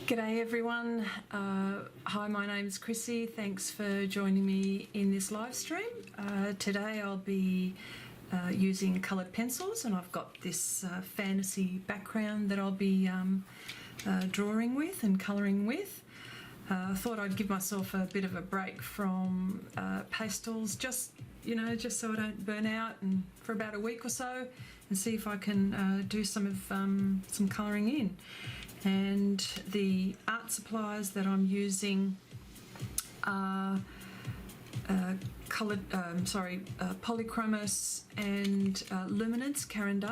G'day everyone. Hi, my name's Chrissy. Thanks for joining me in this live stream. Today I'll be using coloured pencils, and I've got this fantasy background that I'll be drawing with and colouring with. I thought I'd give myself a bit of a break from pastels, just so I don't burn out, and for about a week or so, and see if I can do some colouring in. And the art supplies that I'm using are Polychromos and Luminance Caran.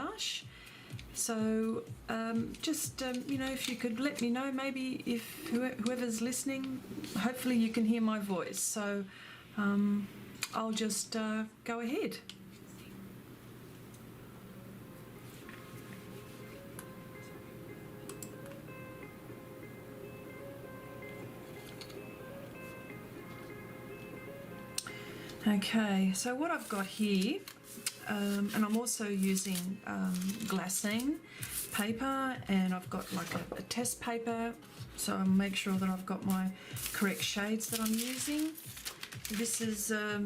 So if you could let me know, maybe if whoever's listening, hopefully you can hear my voice. So I'll just go ahead. Okay, so what I've got here, and I'm also using glassine paper, and I've got like a test paper, so I'll make sure that I've got my correct shades that I'm using. This is a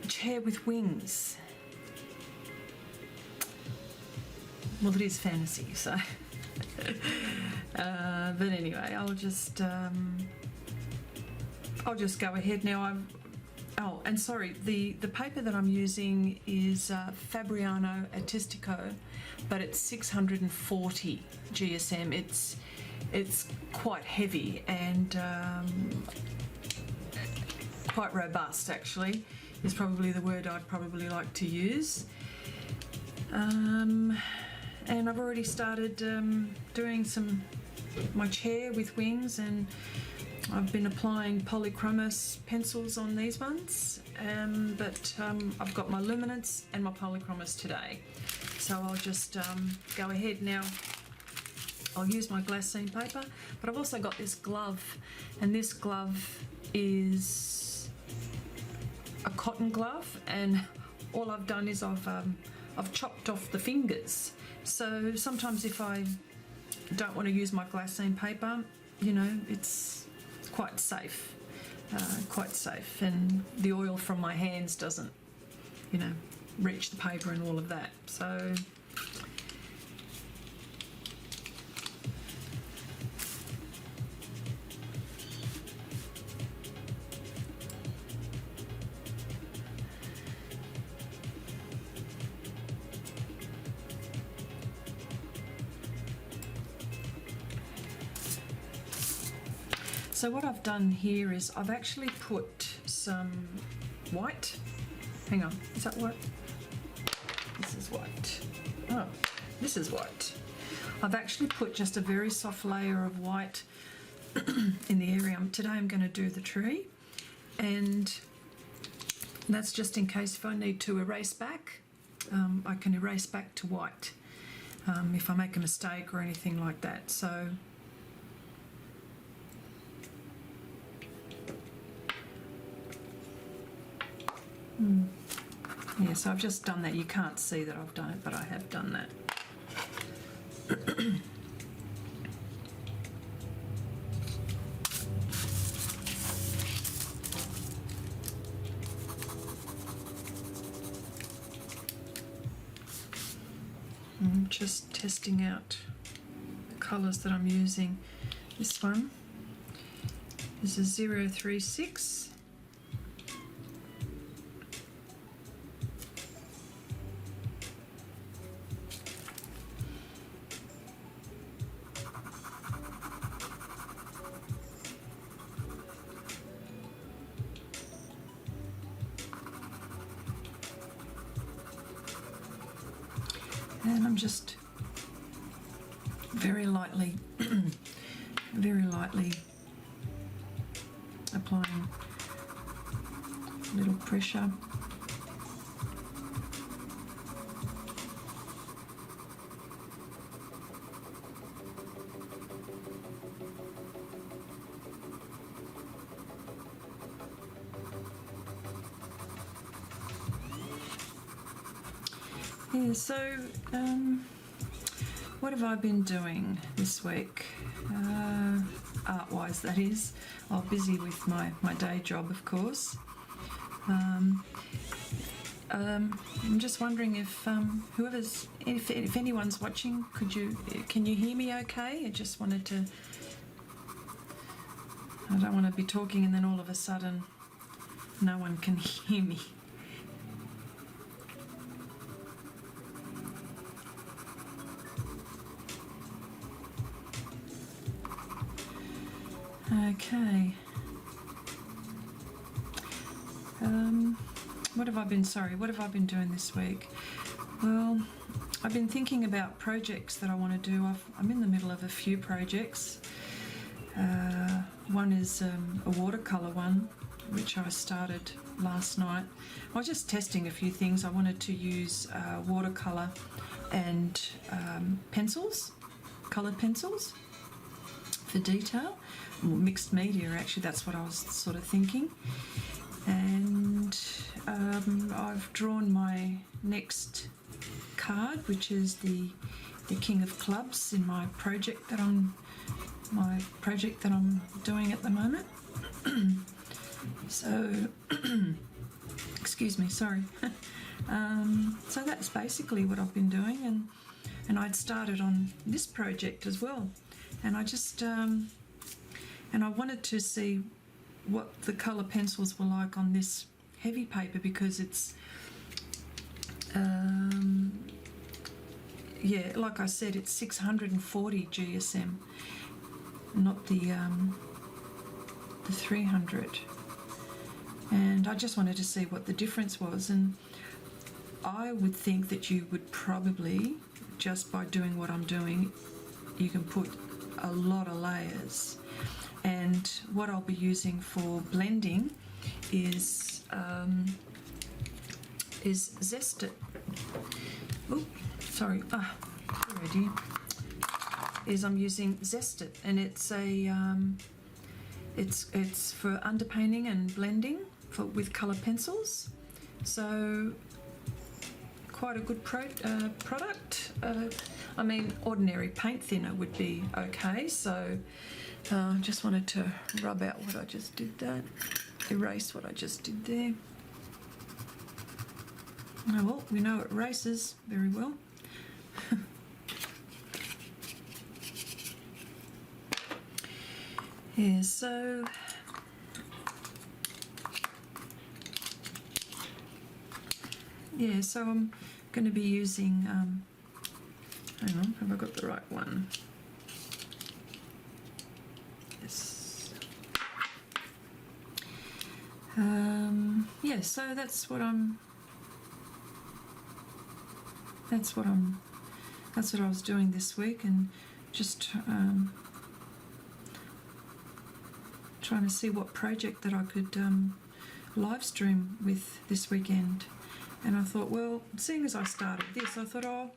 chair with wings. Well, it is fantasy, so but anyway, I'll just go ahead now. Oh, and sorry, the paper that I'm using is Fabriano Artistico, but it's 640 GSM. It's quite heavy and quite robust, actually, is probably the word I'd probably like to use. And I've already started doing my chair with wings, and I've been applying Polychromos pencils on these ones, but I've got my Luminance and my Polychromos today. So I'll just go ahead now. I'll use my glassine paper, but I've also got this glove, and this glove is a cotton glove, and all I've done is I've chopped off the fingers. So sometimes if I don't want to use my glassine paper, it's quite safe, and the oil from my hands doesn't, reach the paper and all of that. So So what I've done here is I've actually put some white. Hang on, is that white? This is white. Oh, this is white. I've actually put just a very soft layer of white in the area. Today I'm going to do the tree, and that's just in case if I need to erase back, I can erase back to white if I make a mistake or anything like that. So yeah, so I've just done that. You can't see that I've done it, but I have done that. I'm just testing out the colours that I'm using. This one is a 036. And I'm just very lightly applying a little pressure. Yeah, so what have I been doing this week? Art-wise, that is. I'm busy with my day job, of course. I'm just wondering if if anyone's watching, can you hear me okay? I just wanted to. I don't want to be talking and then all of a sudden no one can hear me. Okay. What have I been doing this week? Well, I've been thinking about projects that I want to do. I'm in the middle of a few projects. One is a watercolour one, which I started last night. I was just testing a few things. I wanted to use watercolour and pencils, coloured pencils for detail. Mixed media, actually, that's what I was sort of thinking. And I've drawn my next card, which is the King of Clubs in my project that I'm doing at the moment. So, excuse me, sorry. So that's basically what I've been doing, and I'd started on this project as well, and I just and I wanted to see what the colour pencils were like on this heavy paper, because it's yeah, like I said, it's 640 GSM, not the 300, and I just wanted to see what the difference was. And I would think that you would probably, just by doing what I'm doing, you can put a lot of layers. And what I'll be using for blending is Zest-it. Oh, sorry. Sorry, dear. I'm using Zest-it, and it's a it's for underpainting and blending with colour pencils. So quite a good product. I mean, ordinary paint thinner would be okay. So just wanted to rub out what I just did there, erase what I just did there. Oh well, we know it erases very well. Yeah, so I'm going to be using, hang on, have I got the right one? Yes. Yeah, so that's what I was doing this week, and just trying to see what project that I could live stream with this weekend. And I thought, well, seeing as I started this, I thought, oh,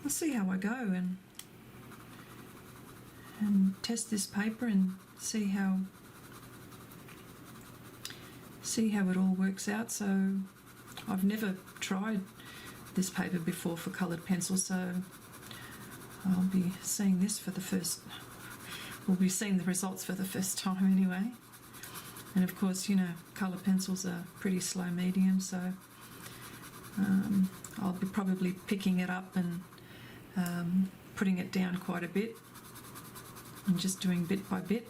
I'll see how I go and test this paper and see how it all works out. So I've never tried this paper before for coloured pencil, so I'll be seeing this for the first. We'll be seeing the results for the first time anyway. And of course, you know, colour pencils are pretty slow medium, so I'll be probably picking it up and putting it down quite a bit and just doing bit by bit.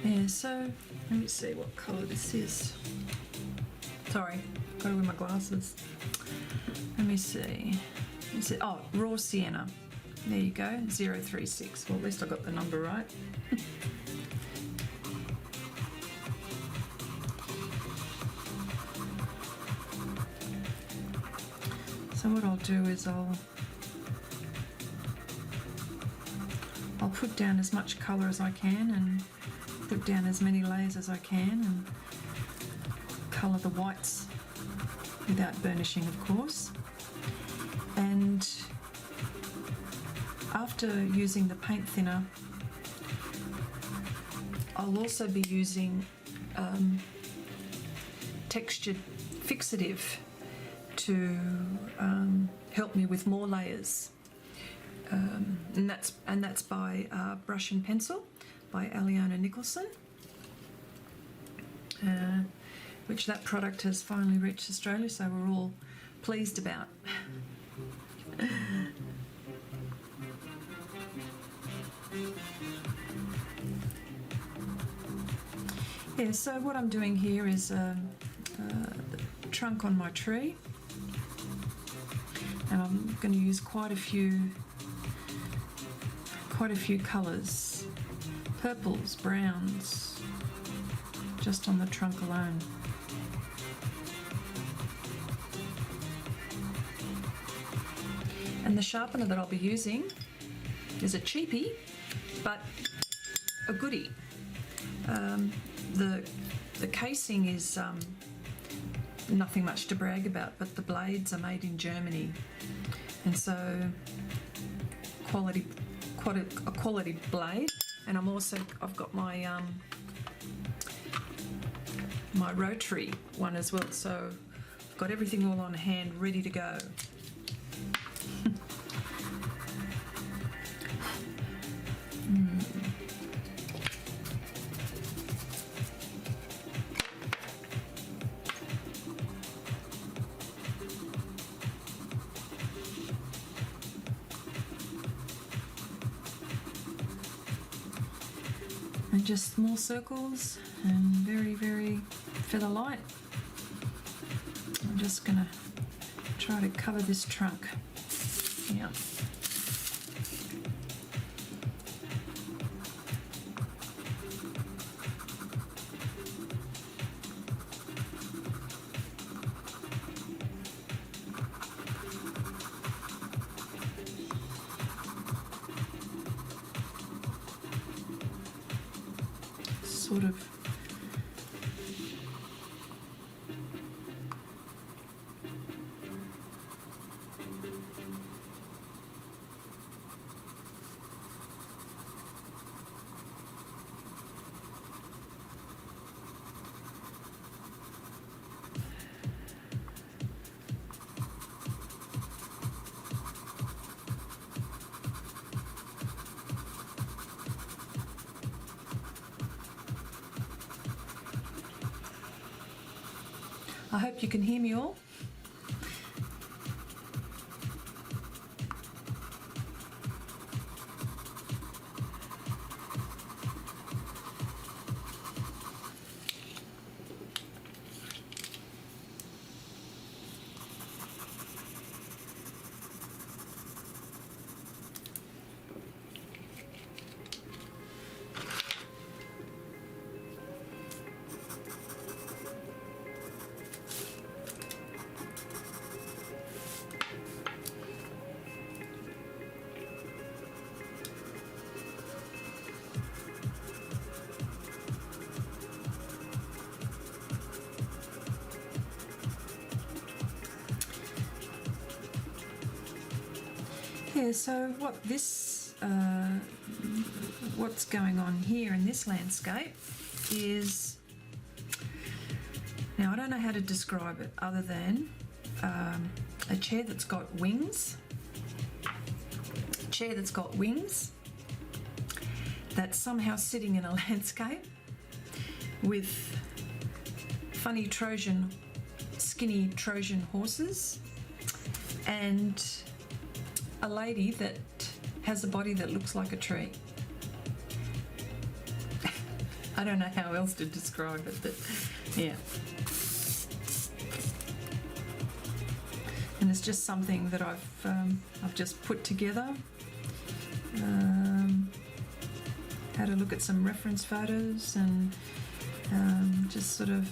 Yeah, so let me see what colour this is. Sorry, gotta wear my glasses. Let me see. Oh, raw sienna. there you go, 036. Well, at least I got the number right. So what I'll do is I'll put down as much colour as I can and put down as many layers as I can and colour the whites without burnishing, of course. And after using the paint thinner, I'll also be using textured fixative to help me with more layers. And that's by Brush and Pencil by Aliona Nicholson, which that product has finally reached Australia, so we're all pleased about. Yeah, so what I'm doing here is the trunk on my tree, and I'm going to use quite a few colours, purples, browns, just on the trunk alone. And the sharpener that I'll be using is a cheapie, but a goodie. The casing is nothing much to brag about, but the blades are made in Germany, and so quite a quality blade. And I've got my my rotary one as well, so I've got everything all on hand ready to go. And just small circles and very, very feather light. I'm just going to try to cover this trunk. Yeah. Sort of I hope you can hear me all. Yeah, so what's going on here in this landscape is, now I don't know how to describe it other than a chair that's got wings, that's somehow sitting in a landscape with funny skinny Trojan horses, and a lady that has a body that looks like a tree. I don't know how else to describe it, but yeah. And it's just something that I've just put together had a look at some reference photos and just sort of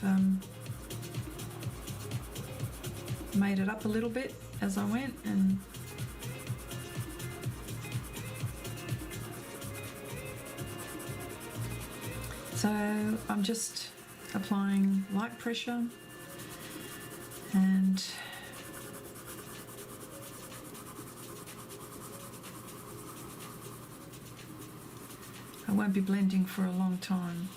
made it up a little bit as I went, and so I'm just applying light pressure, and I won't be blending for a long time.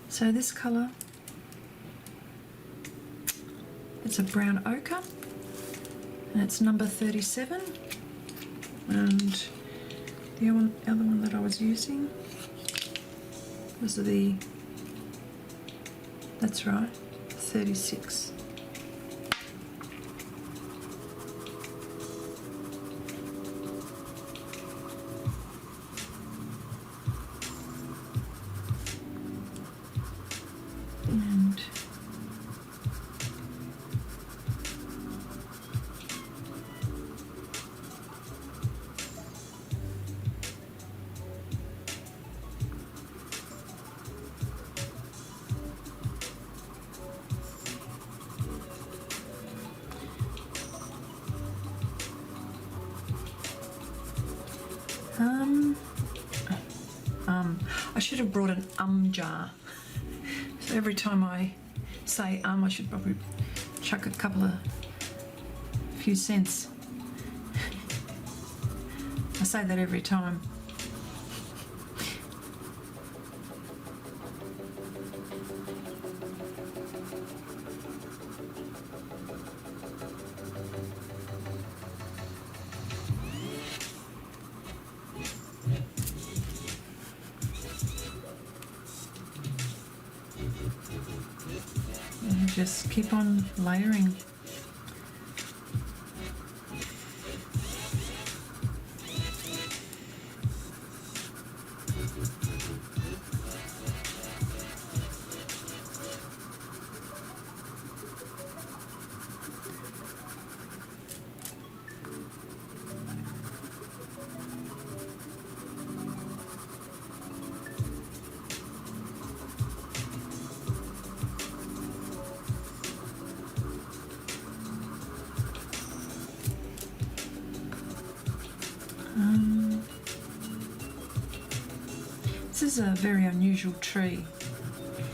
So this colour, it's a brown ochre, and it's number 37, and the other one that I was using was that's right, 36. I should have brought an jar. So every time I say I should probably chuck a few cents. I say that every time. Just keep on layering. This is a very unusual tree.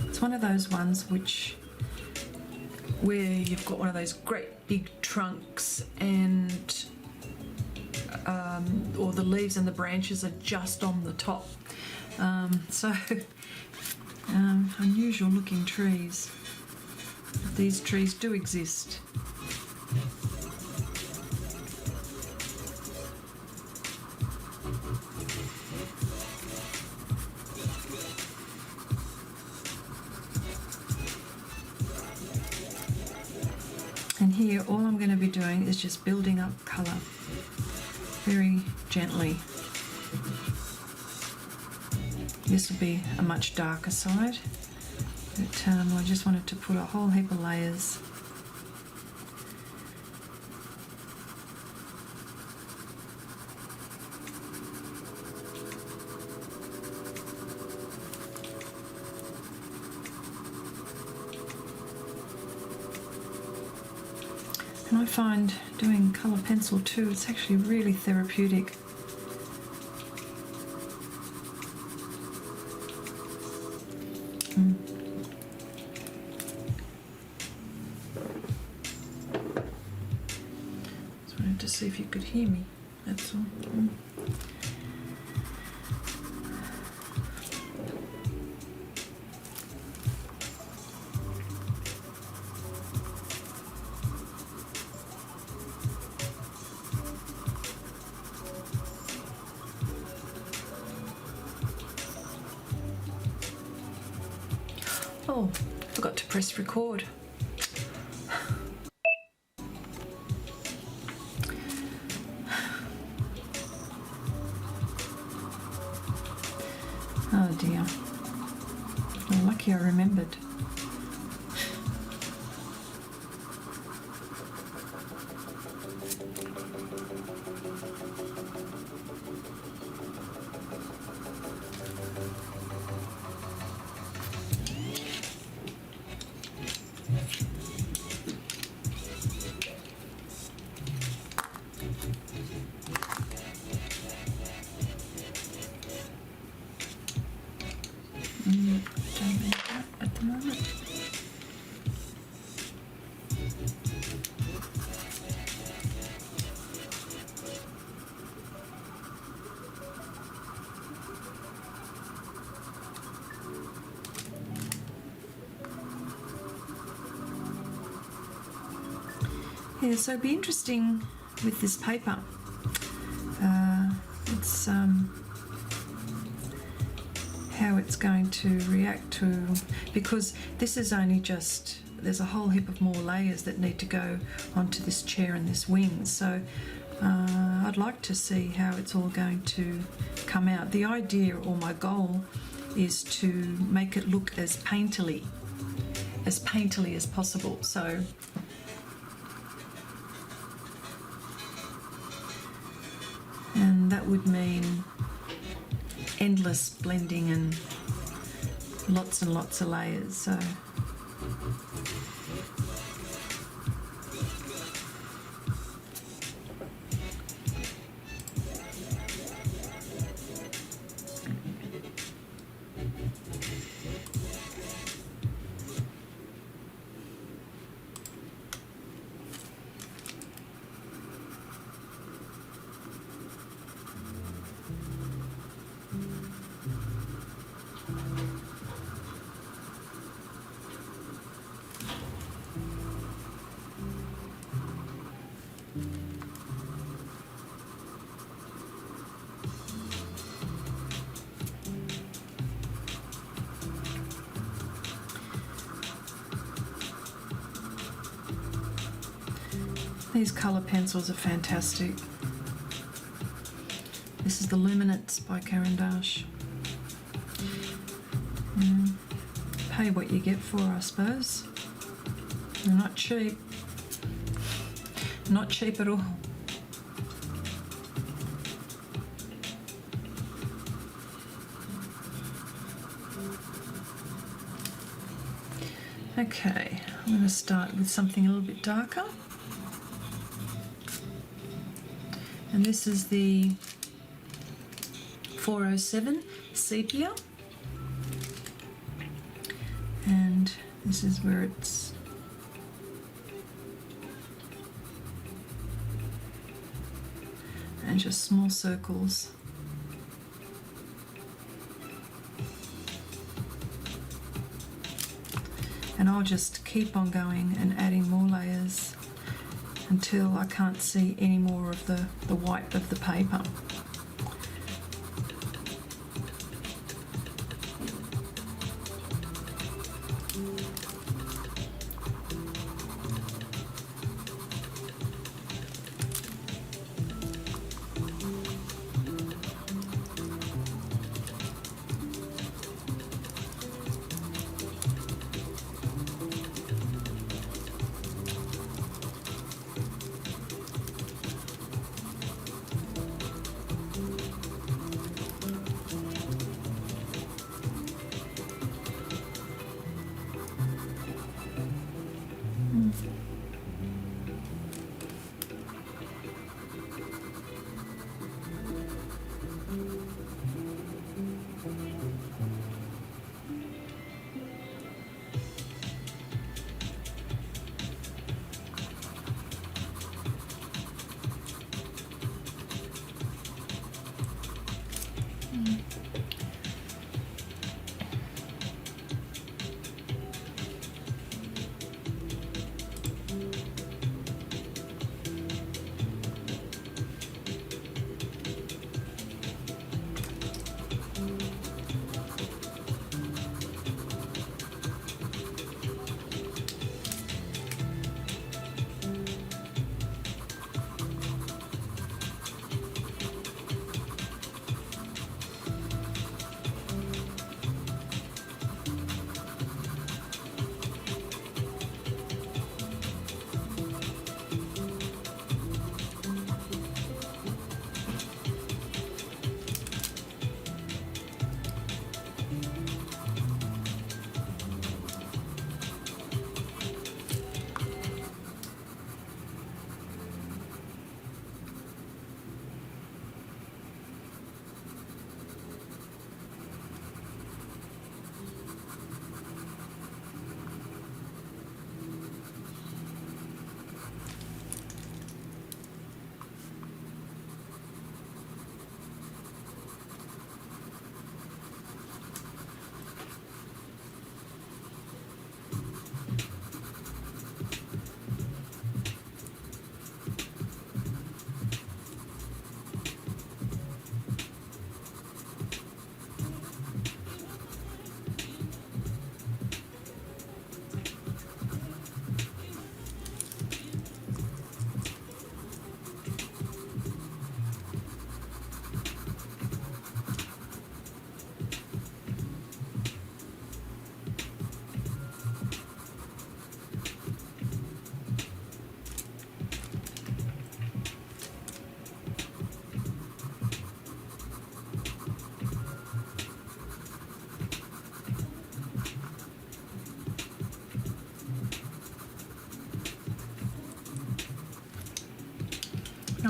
It's one of those ones where you've got one of those great big trunks and or the leaves and the branches are just on the top. Unusual looking trees. But these trees do exist. And here all I'm going to be doing is just building up colour very gently. This will be a much darker side, but I just wanted to put a whole heap of layers. And I find doing colour pencil too, it's actually really therapeutic. Just wanted to see if you could hear me, that's all. Oh, forgot to press record. Oh dear. Well, lucky I remembered. Don't need that at the moment. Yeah, so it'd be interesting with this paper. It's how it's going to react to, because this is only just, there's a whole heap of more layers that need to go onto this chair and this wing. So I'd like to see how it's all going to come out. The idea, or my goal, is to make it look as painterly as possible. So and that would mean endless blending and lots of layers. So these colour pencils are fantastic. This is the Luminance by Caran. Pay what you get for, I suppose. They're not cheap. Not cheap at all. Okay, I'm going to start with something a little bit darker. And this is the 407 Sepia. And this is where it's and just small circles. And I'll just keep on going and adding more layers until I can't see any more of the white of the paper.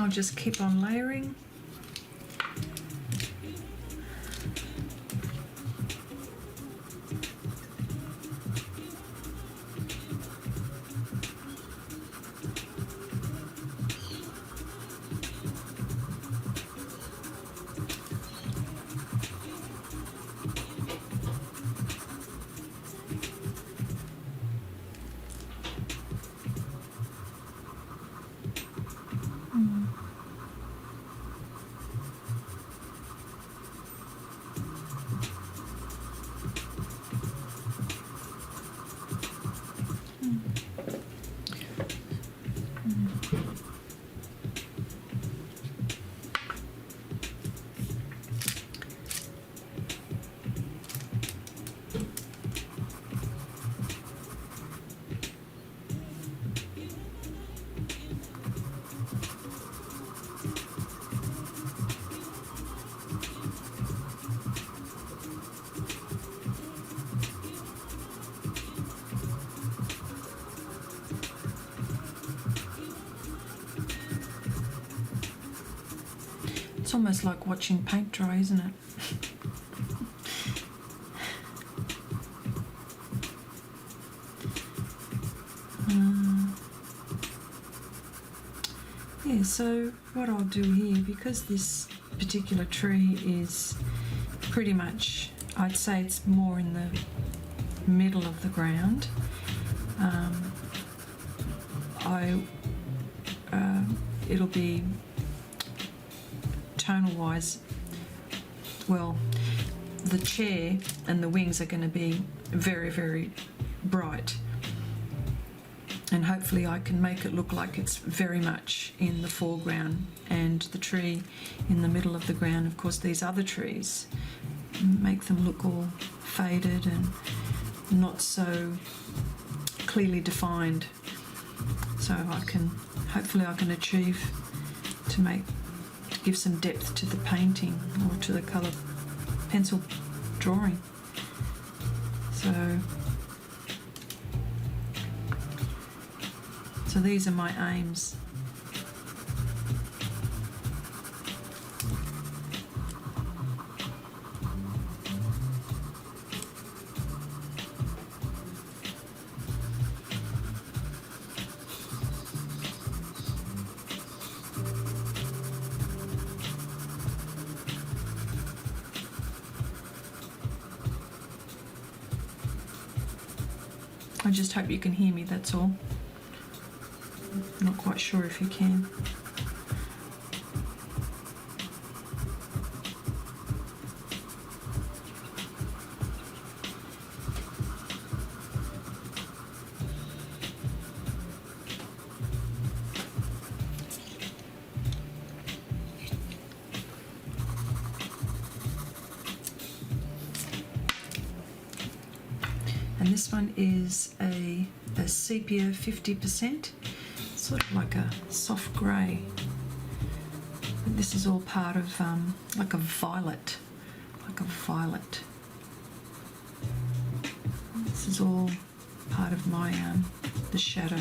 I'll just keep on layering. It's almost like watching paint dry, isn't it? Yeah, so what I'll do here, because this particular tree is pretty much, I'd say it's more in the middle of the ground, it'll be tonal wise, well, the chair and the wings are going to be very, very bright, and hopefully I can make it look like it's very much in the foreground and the tree in the middle of the ground. Of course, these other trees make them look all faded and not so clearly defined, so hopefully I can achieve to give some depth to the painting or to the colour pencil drawing. So these are my aims. I just hope you can hear me, that's all. I'm not quite sure if you can. And this one is a sepia 50%, sort of like a soft grey. This is all part of like a violet, This is all part of my the shadow.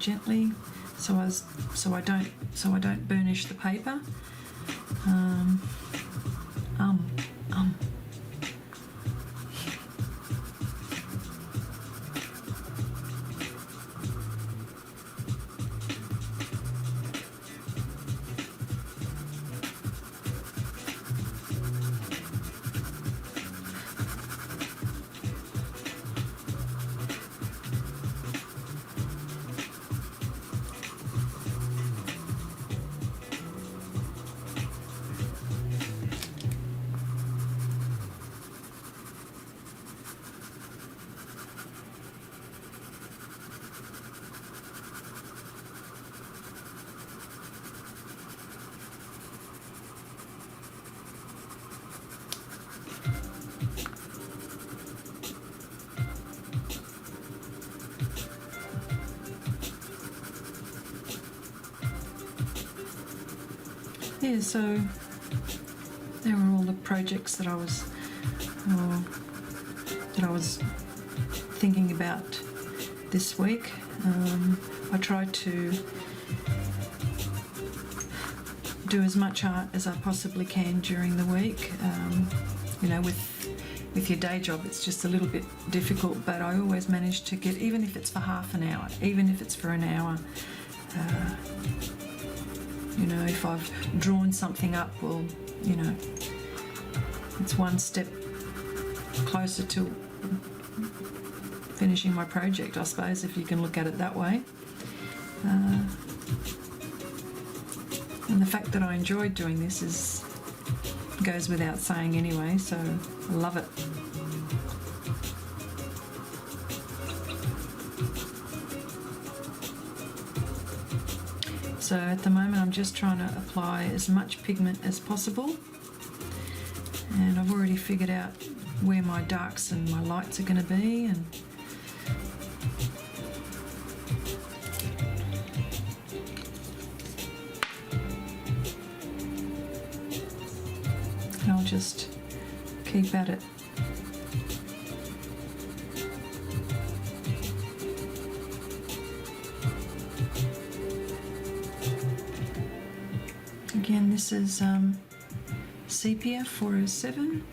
gently, so I don't burnish the paper. Yeah, so there were all the projects that I was thinking about this week. I tried to do as much art as I possibly can during the week. You know, with your day job, it's just a little bit difficult, but I always manage to get, even if it's for half an hour, even if it's for an hour. You know, if I've drawn something up, well, you know, it's one step closer to finishing my project, I suppose, if you can look at it that way. And the fact that I enjoyed doing this goes without saying anyway, so I love it. So at the moment I'm just trying to apply as much pigment as possible, and I've already figured out where my darks and my lights are going to be, and I'll just keep at it. Again, this is Sepia 407.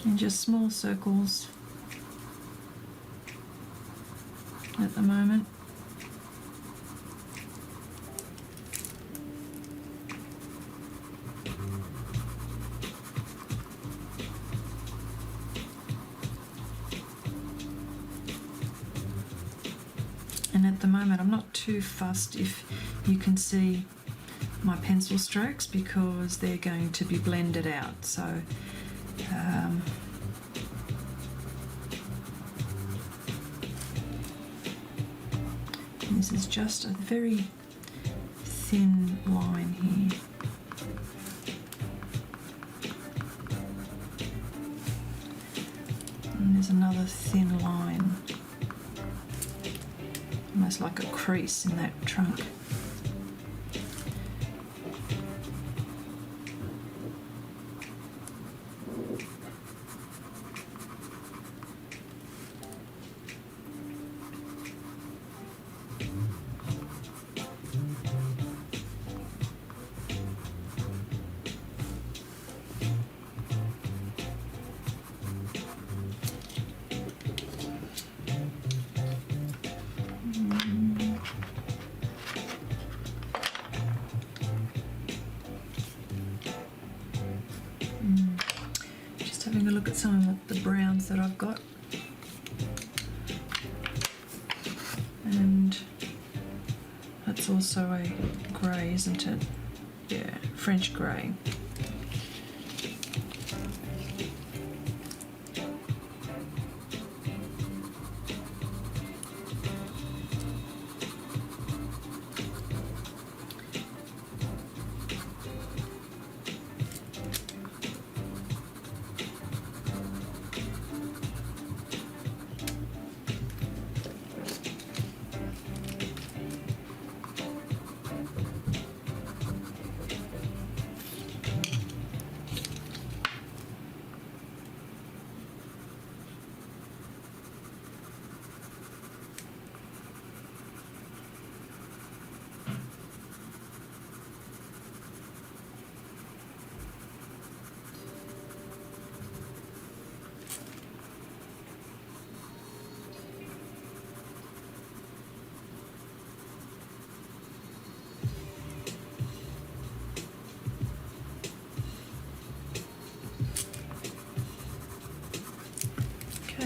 And just small circles at the moment. And at the moment I'm not too fussed if you can see my pencil strokes, because they're going to be blended out. So this is just a very thin line here. And there's another thin line, almost like a crease in that trunk. Having a look at some of the browns that I've got, and that's also a grey, isn't it? Yeah, French grey.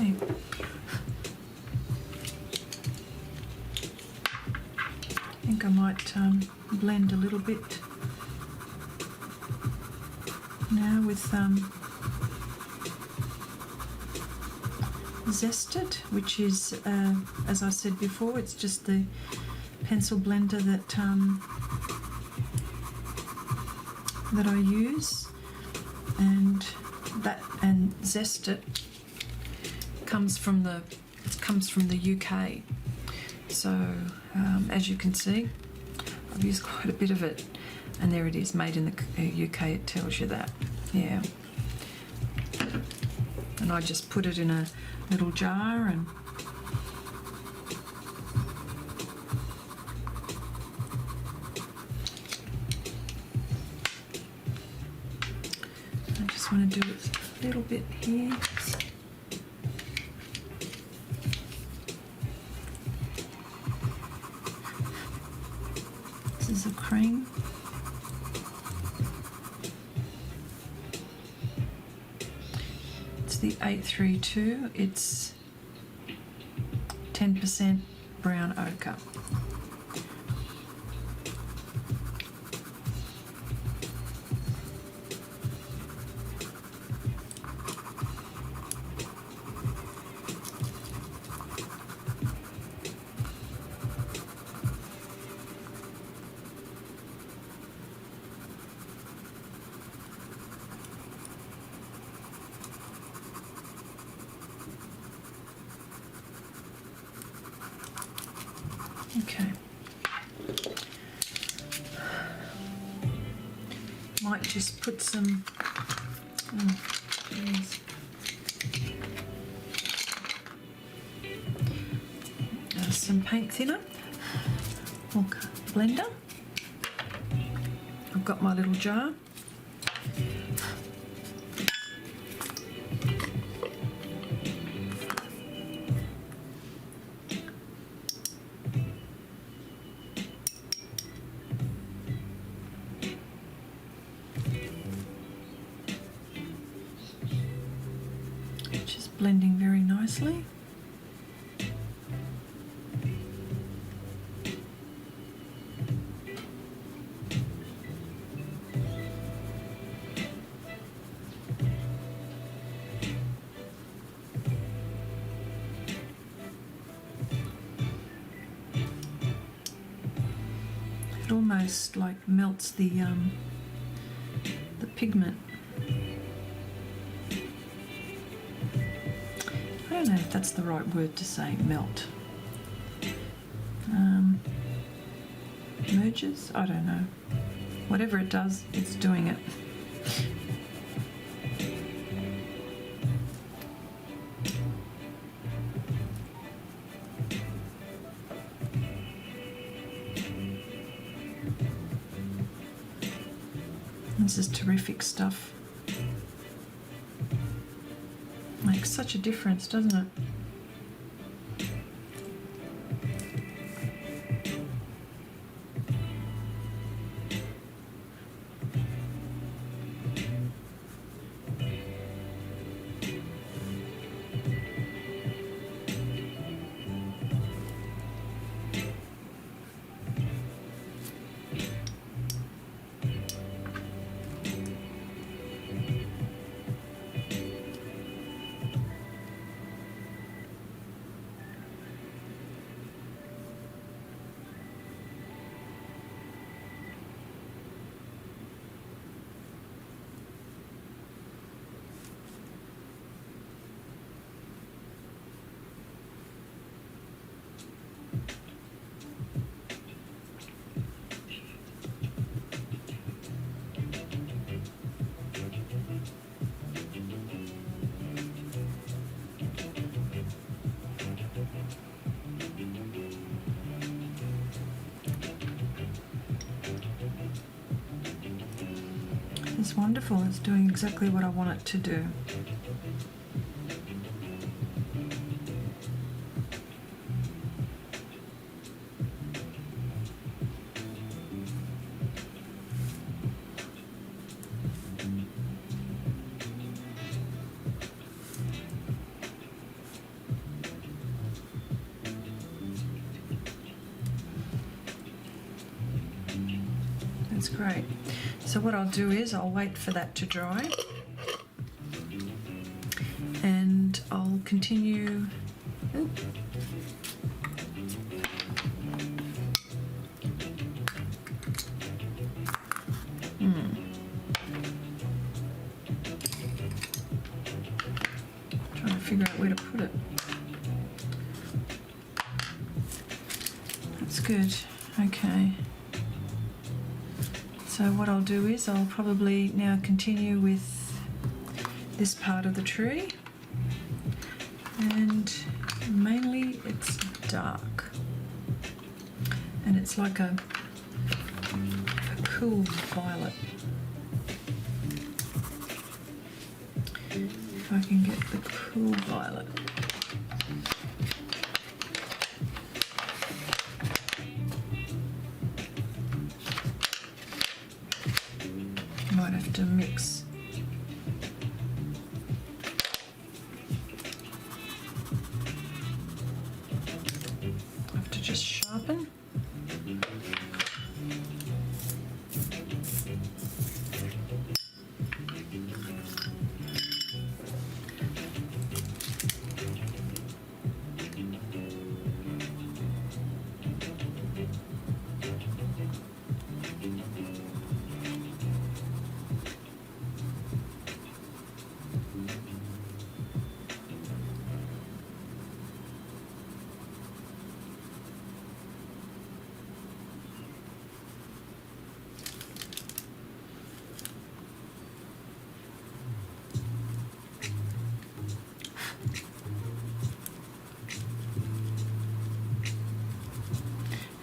Okay. I think I might blend a little bit now with Zest-it, which is, as I said before, it's just the pencil blender that I use, and Zest-it comes from the UK. So as you can see, I've used quite a bit of it, and there it is, made in the UK. It tells you that, yeah. And I just put it in a little jar and I just want to do it a little bit here. This is a cream. The 832, it's 10% brown ochre. Okay. Might just put some some paint thinner or blender. I've got my little jar. Blending very nicely. It almost like melts the pigment. I don't know if that's the right word to say, melt. Merges? I don't know. Whatever it does, it's doing it. This is terrific stuff. Makes such a difference, doesn't it? It's wonderful. It's doing exactly what I want it to do. That's great. So what I'll do is I'll wait for that to dry, and I'll continue. Trying to figure out where to put it. That's good. Okay. So what I'll do is I'll probably now continue with this part of the tree, and mainly it's dark and it's like a cool violet. If I can get the cool violet. Might have to mix. Have to just sharpen.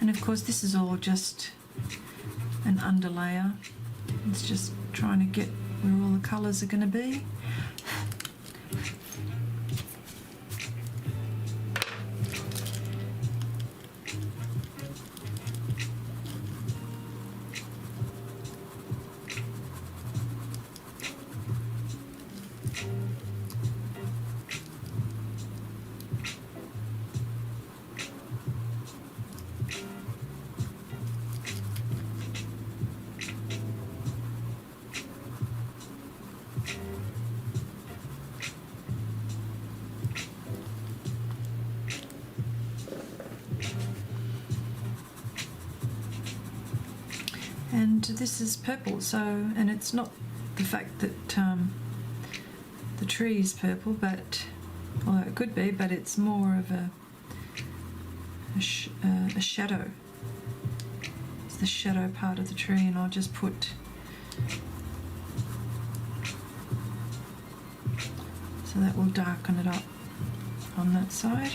And of course this is all just an underlayer. It's just trying to get where all the colours are going to be. And this is purple, so, and it's not the fact that the tree is purple, but, well, it could be, but it's more of a shadow. It's the shadow part of the tree, and I'll just put, so that will darken it up on that side.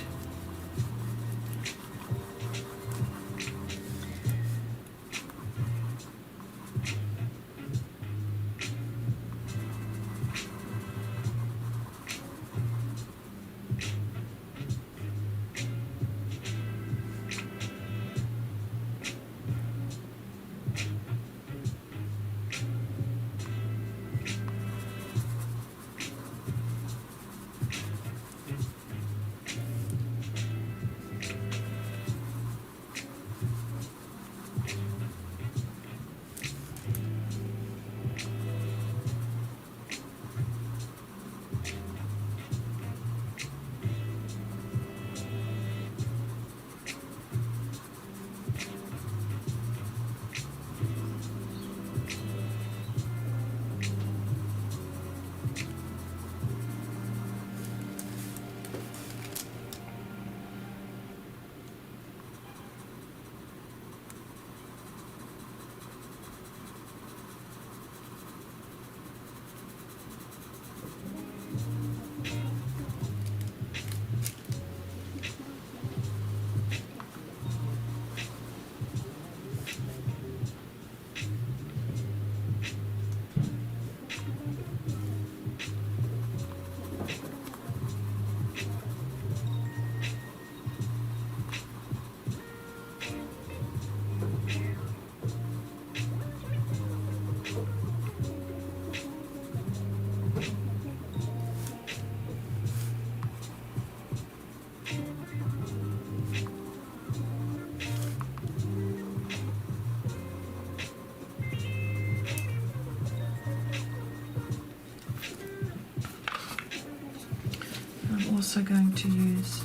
I'm also going to use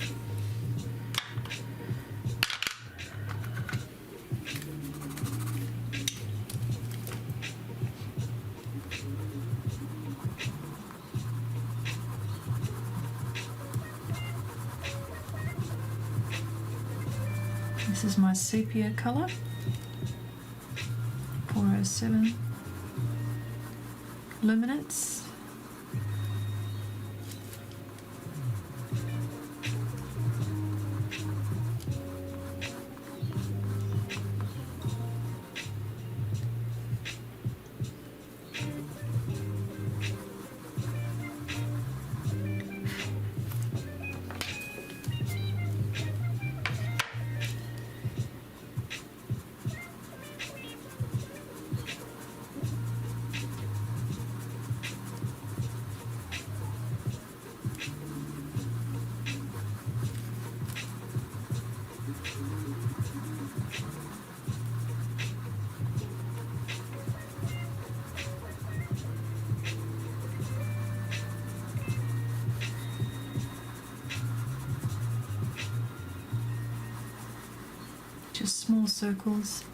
this is my sepia colour, 407 Luminance. Just small circles.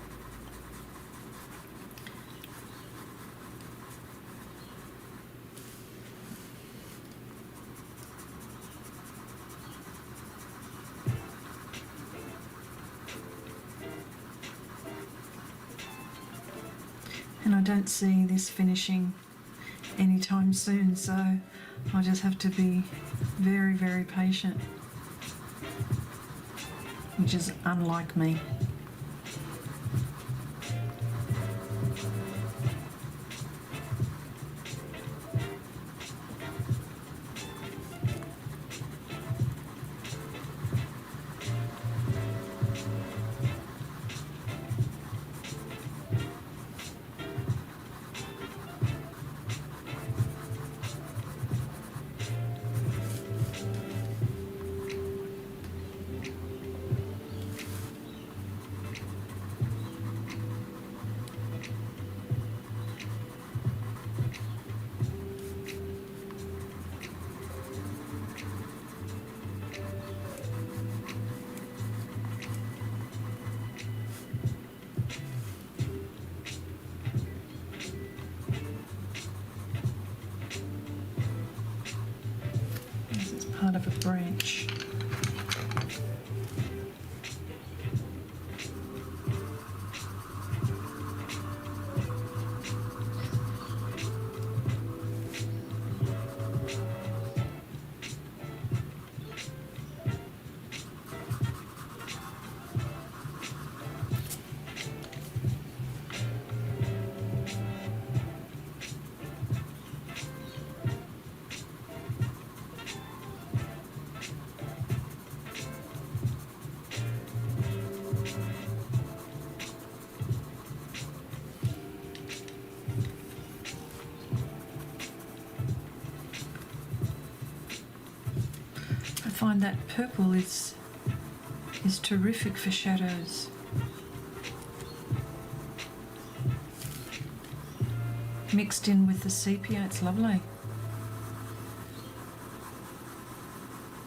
And I don't see this finishing anytime soon, so I just have to be very, very patient, which is unlike me. Part of a branch. I find that purple is terrific for shadows. Mixed in with the sepia, it's lovely.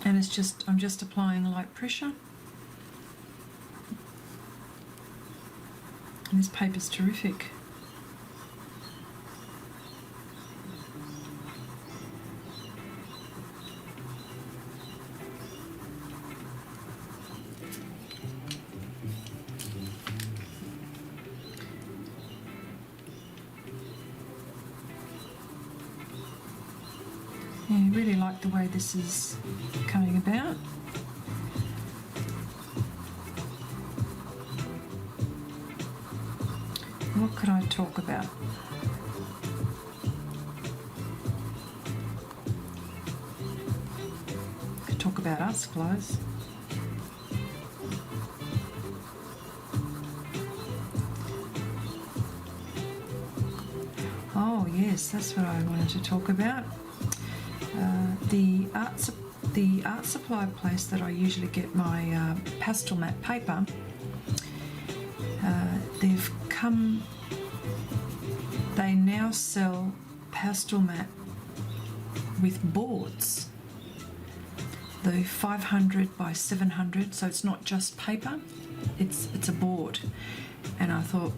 And I'm just applying light pressure. And this paper's terrific. Yeah, I really like the way this is coming about. What could I talk about? I could talk about art supplies. Oh yes, that's what I wanted to talk about. The art supply place that I usually get my pastel matte paper, they now sell pastel matte with boards, the 500 by 700, so it's not just paper, it's a board. And I thought,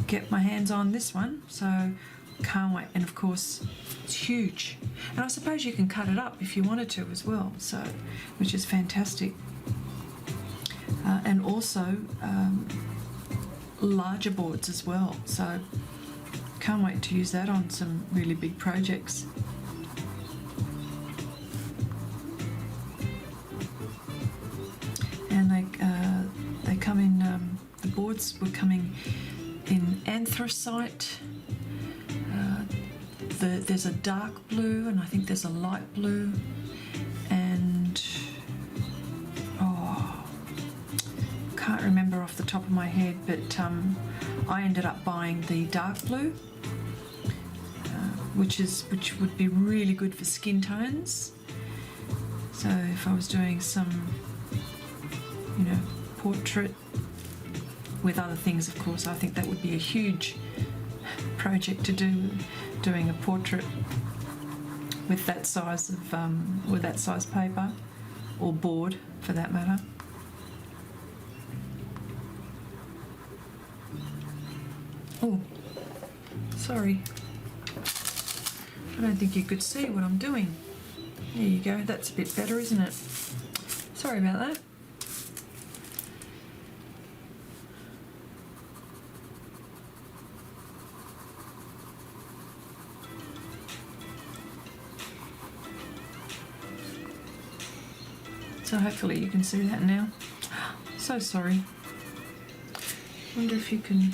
get my hands on this one, so can't wait. And of course, it's huge. And I suppose you can cut it up if you wanted to as well, so which is fantastic. And also larger boards as well, so can't wait to use that on some really big projects. And they come in, the boards were coming in anthracite, there's a dark blue, and I think there's a light blue, and can't remember off the top of my head, but I ended up buying the dark blue, which would be really good for skin tones. So if I was doing some, portrait with other things, of course, I think that would be a huge project to do, doing a portrait with that size of paper, or board for that matter. Oh, sorry. I don't think you could see what I'm doing. There you go, that's a bit better, isn't it? Sorry about that. So hopefully you can see that now. So sorry. Wonder if you can...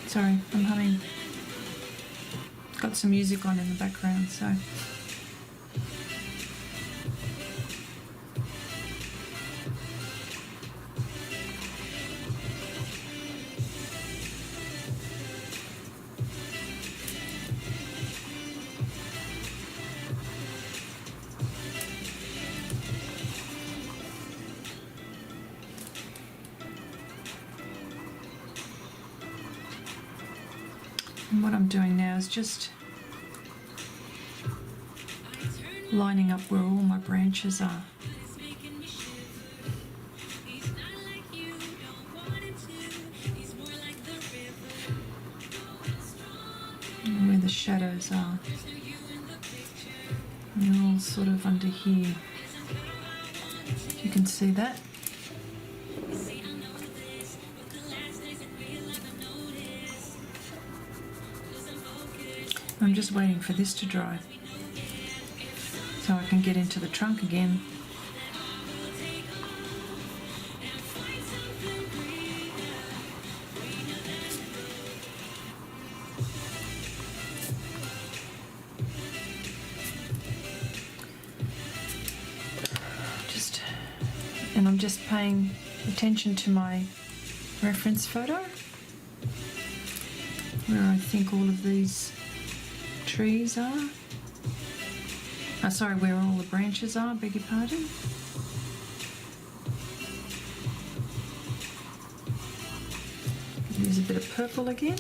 Sorry, I'm humming. Got some music on in the background, so. And what I'm doing now is just lining up where all my branches are. And where the shadows are. And they're all sort of under here. You can see that. I'm just waiting for this to dry so I can get into the trunk again. And I'm just paying attention to my reference photo where I think all of these trees are. Sorry, where all the branches are, beg your pardon. Use a bit of purple again.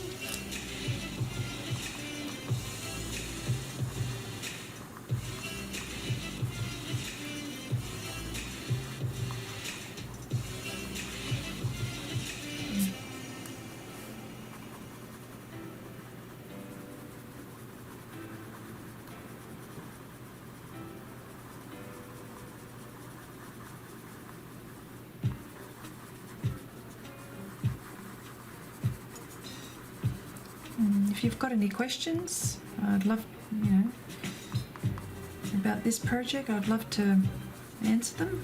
If you've got any questions, I'd love, about this project, I'd love to answer them.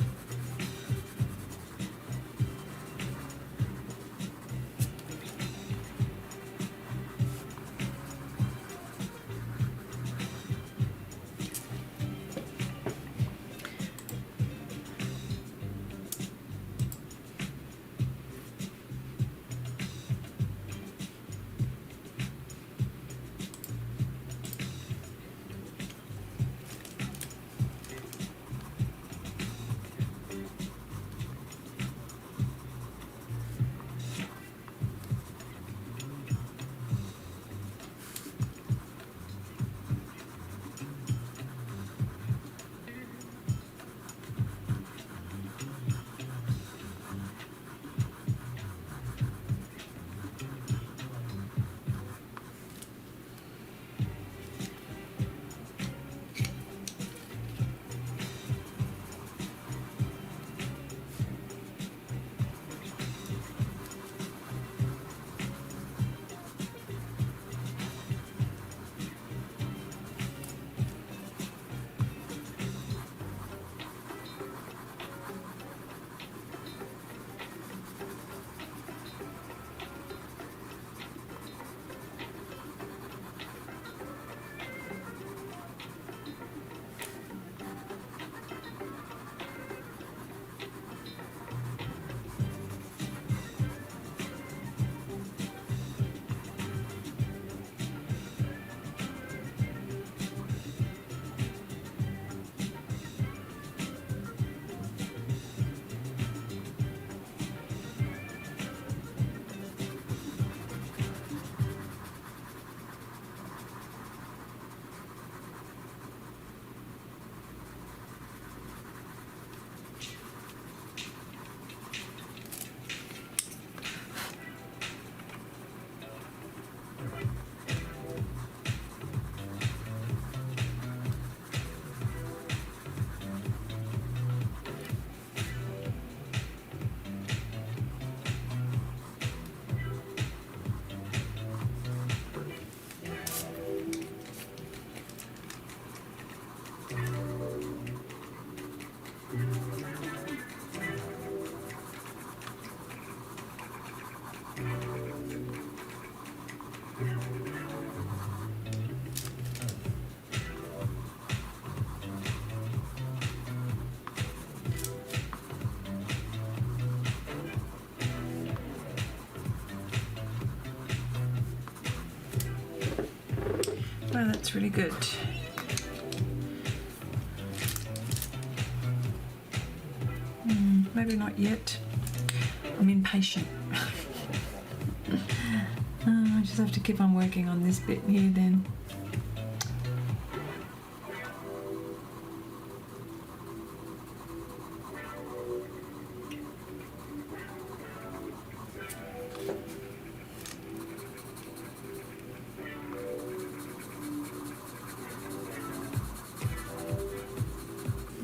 Oh, that's really good. Maybe not yet. I'm impatient. I just have to keep on working on this bit here then.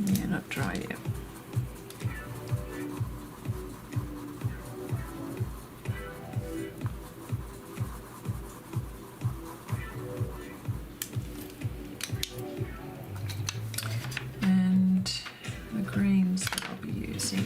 Yeah, not dry yet. And the greens that I'll be using.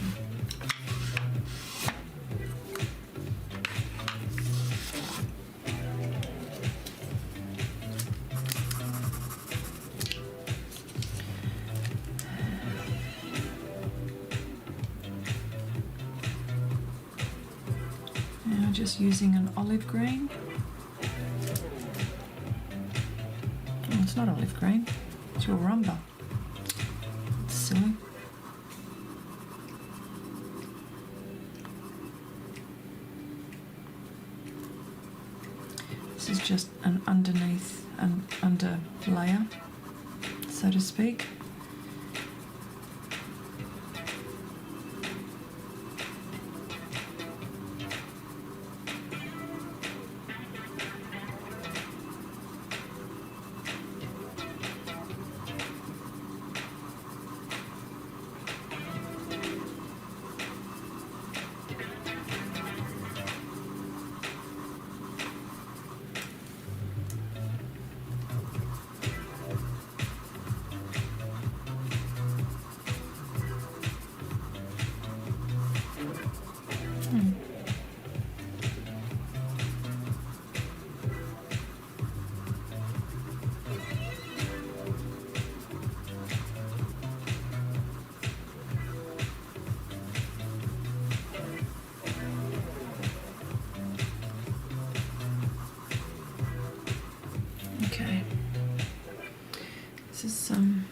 Now just using an olive green. Oh, it's not olive green, it's your rumba. It's silly. This is just an underneath, an under layer, so to speak. Okay, this is some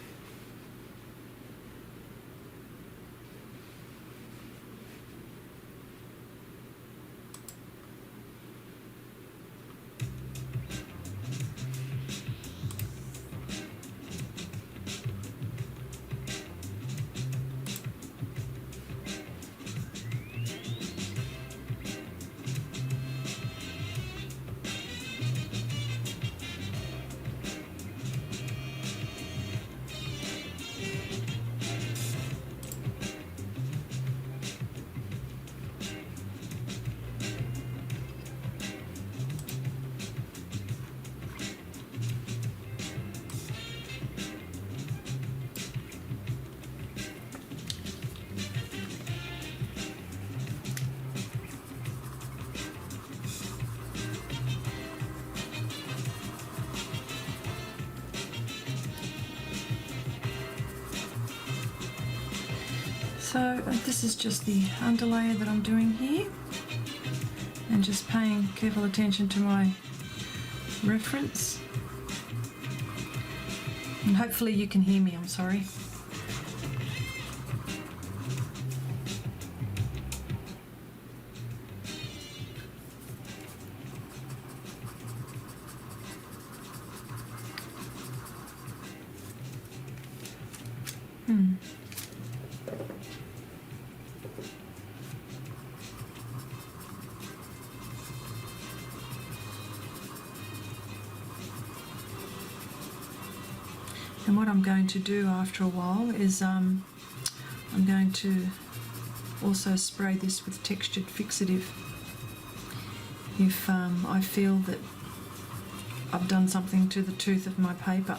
So this is just the underlayer that I'm doing here, and just paying careful attention to my reference. And hopefully you can hear me, I'm sorry. And what I'm going to do after a while is I'm going to also spray this with textured fixative if I feel that I've done something to the tooth of my paper.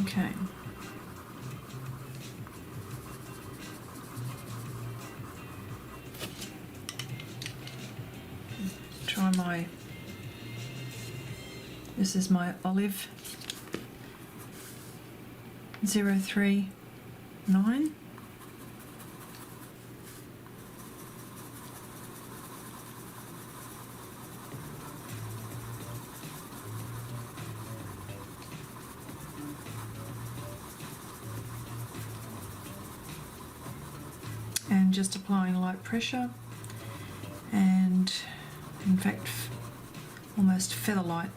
Okay. Try this is my olive 039. And just applying light pressure, and in fact almost feather light.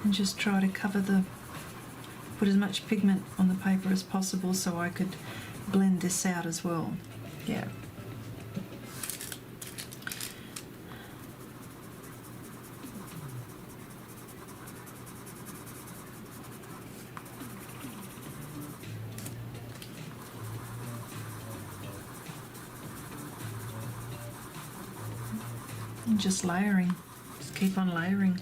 And just try to put as much pigment on the paper as possible so I could blend this out as well. Yeah. And just layering, just keep on layering.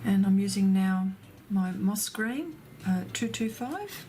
And I'm using now my moss green 225.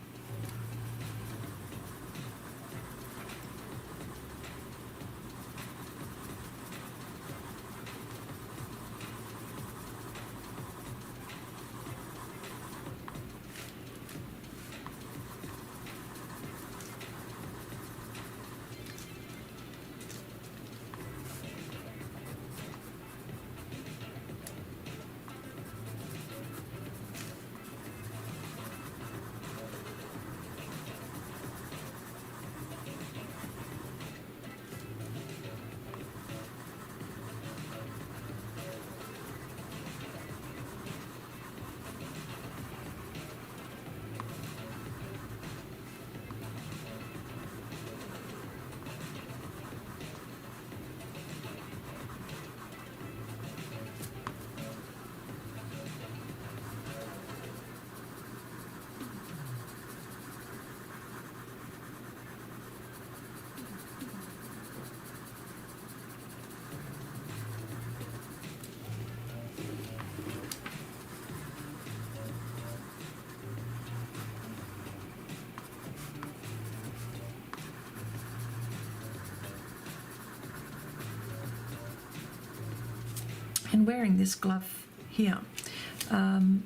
And wearing this glove here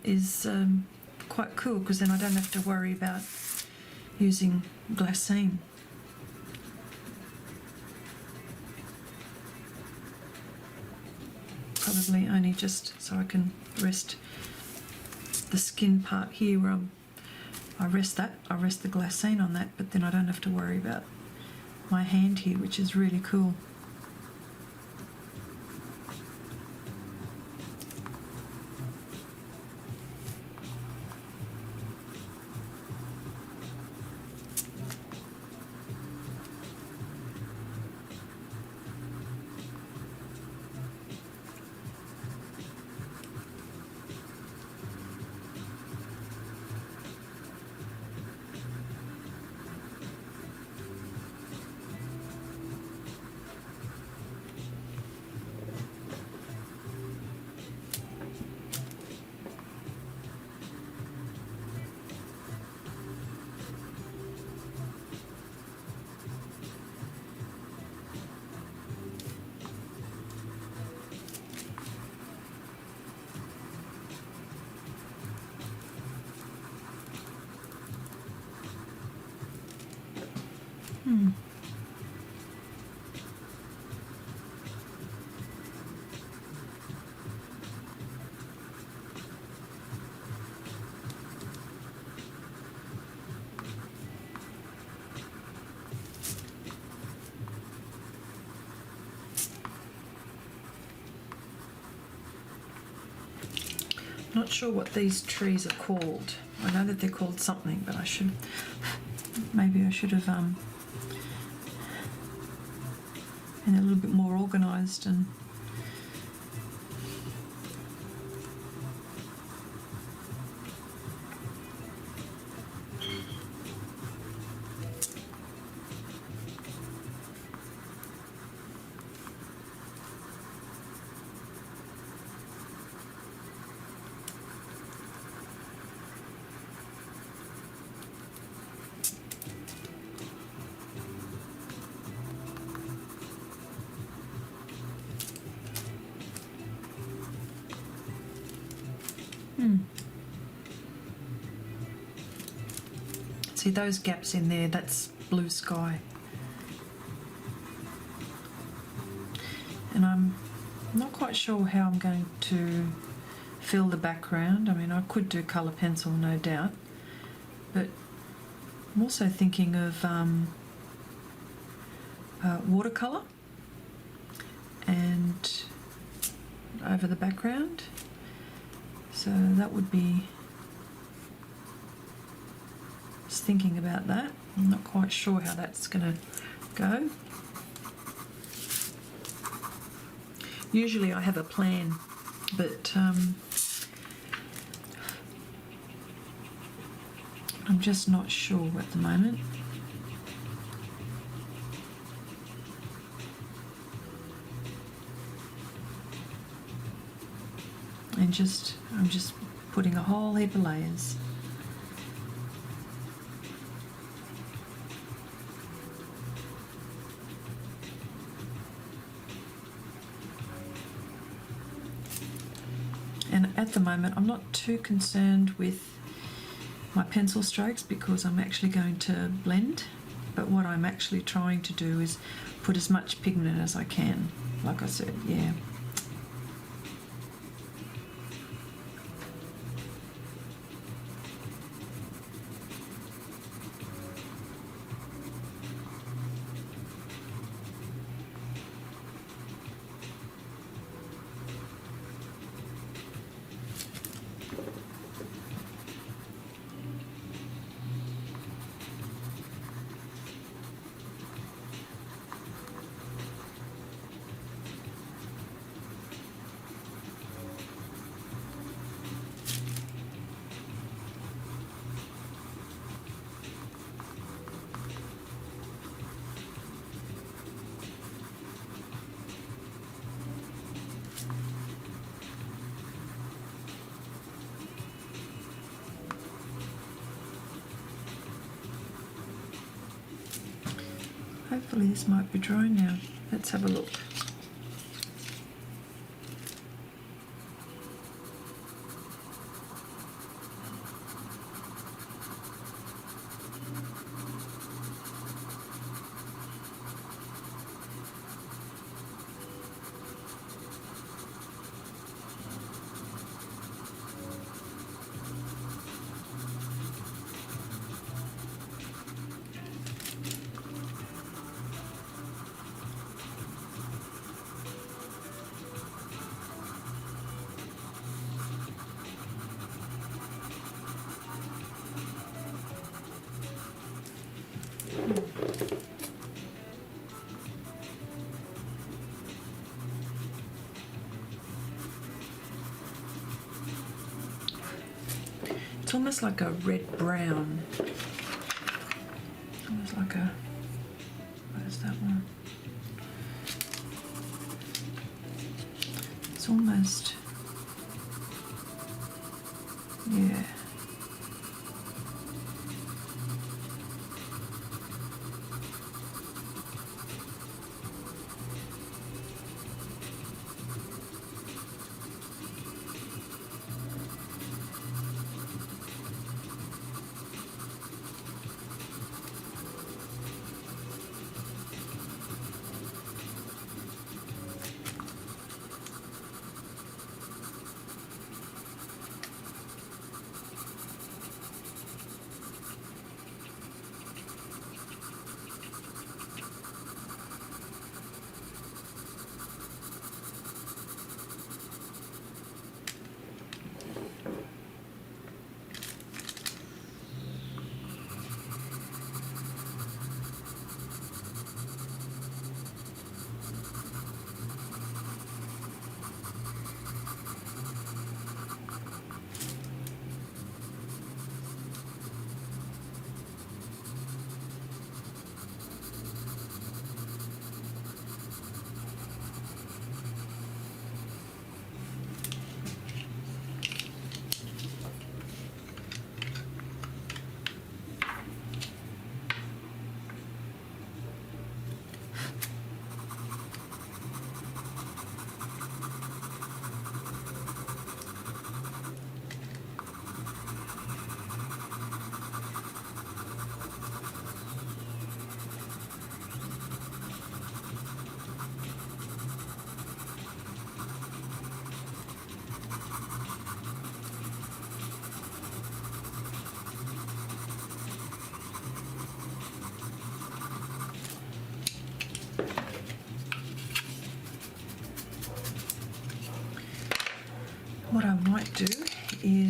is quite cool, because then I don't have to worry about using glassine. Probably only just so I can rest the skin part here where I rest the glassine on that, but then I don't have to worry about my hand here, which is really cool. Not sure what these trees are called. I know that they're called something, but maybe I should have been a little bit more organised and See those gaps in there, that's blue sky. And I'm not quite sure how I'm going to fill the background. I mean, I could do colour pencil, no doubt, but I'm also thinking of watercolour and over the background. So that would be, just thinking about that. I'm not quite sure how that's going to go. Usually I have a plan, but I'm just not sure at the moment. And I'm just putting a whole heap of layers. And at the moment I'm not too concerned with my pencil strokes because I'm actually going to blend, but what I'm actually trying to do is put as much pigment as I can, like I said, yeah. Hopefully this might be dry now. Let's have a look. It's almost like a red brown. Almost like a, what is that one? It's almost, yeah.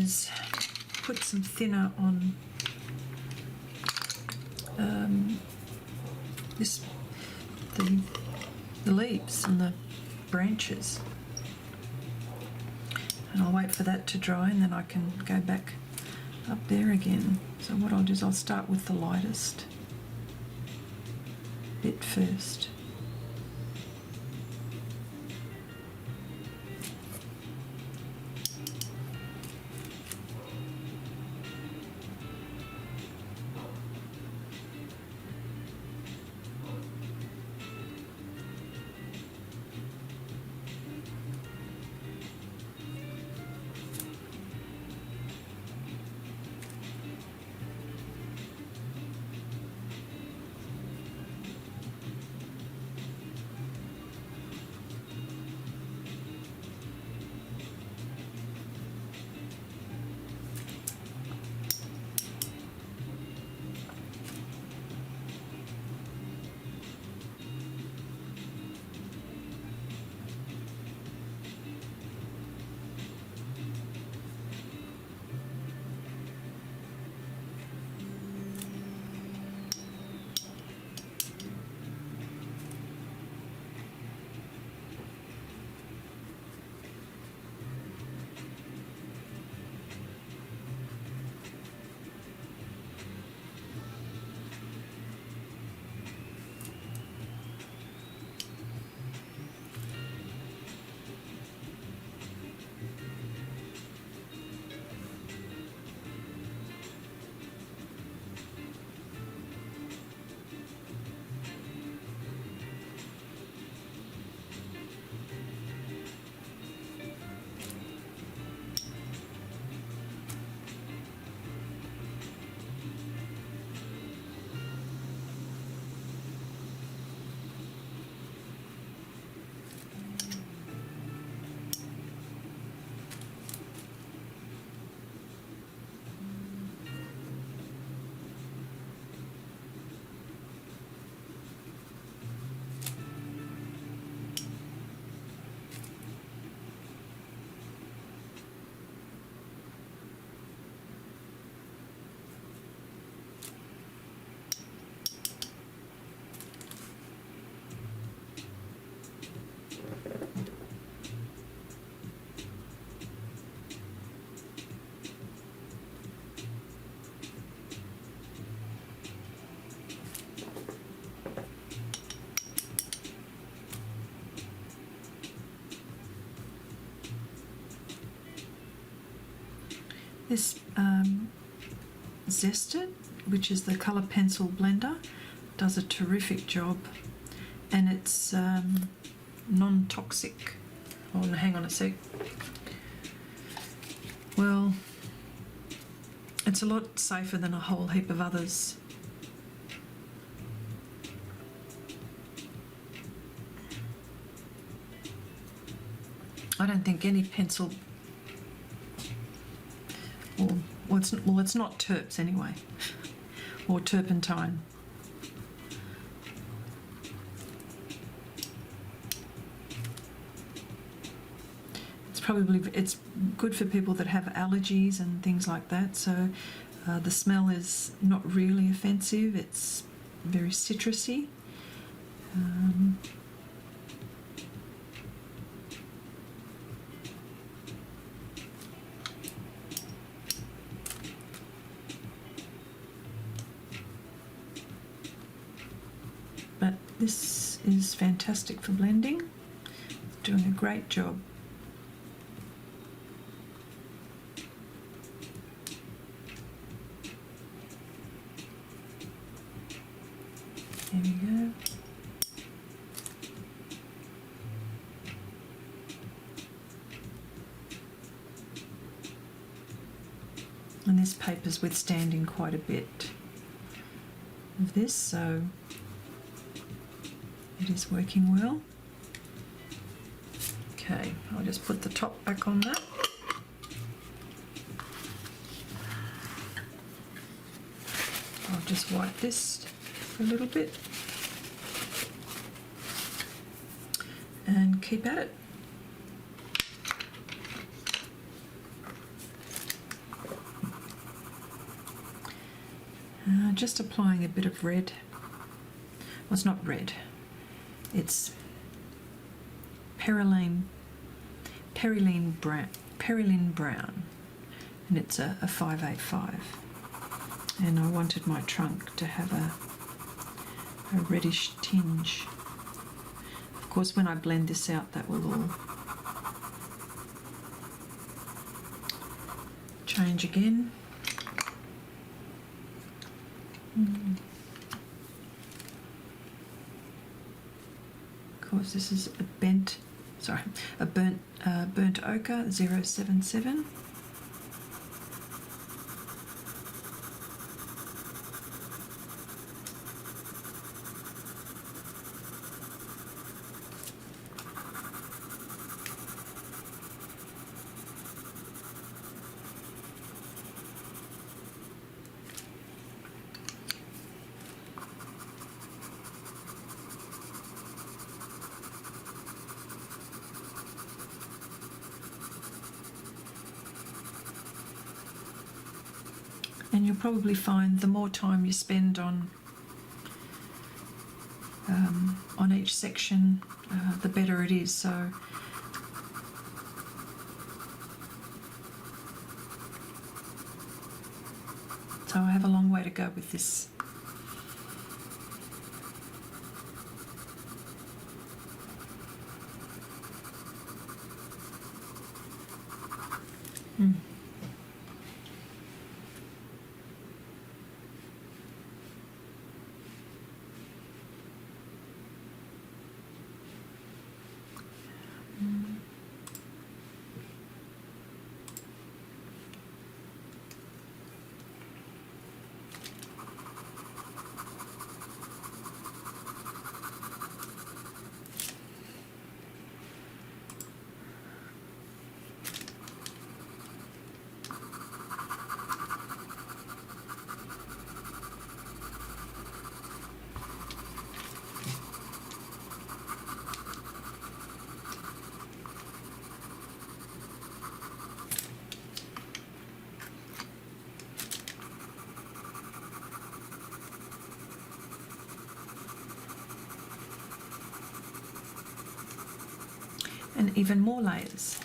is put some thinner on the leaves and the branches, and I'll wait for that to dry and then I can go back up there again. So what I'll do is I'll start with the lightest bit first. This Zest-it, which is the colour pencil blender, does a terrific job, and it's non-toxic. Oh, hang on a sec. Well, it's a lot safer than a whole heap of others. I don't think any pencil, well, it's not terps anyway, or turpentine. It's good for people that have allergies and things like that. So the smell is not really offensive. It's very citrusy. But this is fantastic for blending. It's doing a great job. There we go. And this paper's withstanding quite a bit of this, so it is working well. Okay, I'll just put the top back on that. I'll just wipe this a little bit and keep at it. Just applying a bit of red. Well, it's not red, it's Perylene brown, and it's a 585. And I wanted my trunk to have a reddish tinge. Of course, when I blend this out, that will all change again. Of course, this is a burnt ochre 077. And you'll probably find the more time you spend on each section, the better it is. So I have a long way to go with this. And even more layers.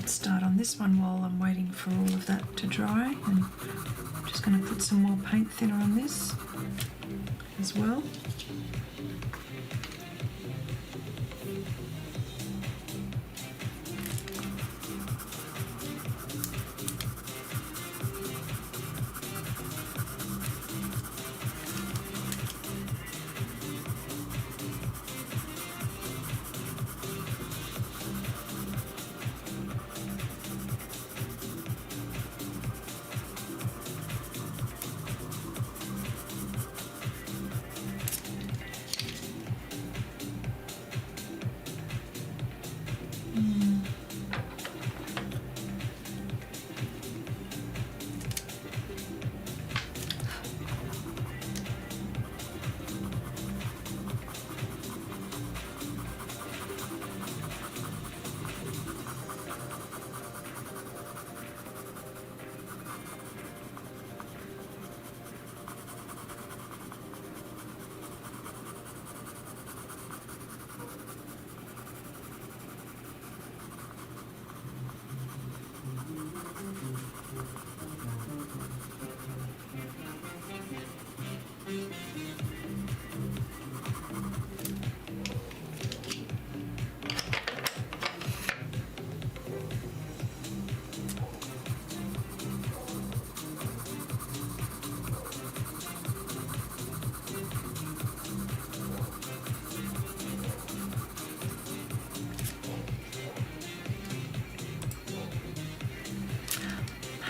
Start on this one while I'm waiting for all of that to dry, and I'm just going to put some more paint thinner on this as well.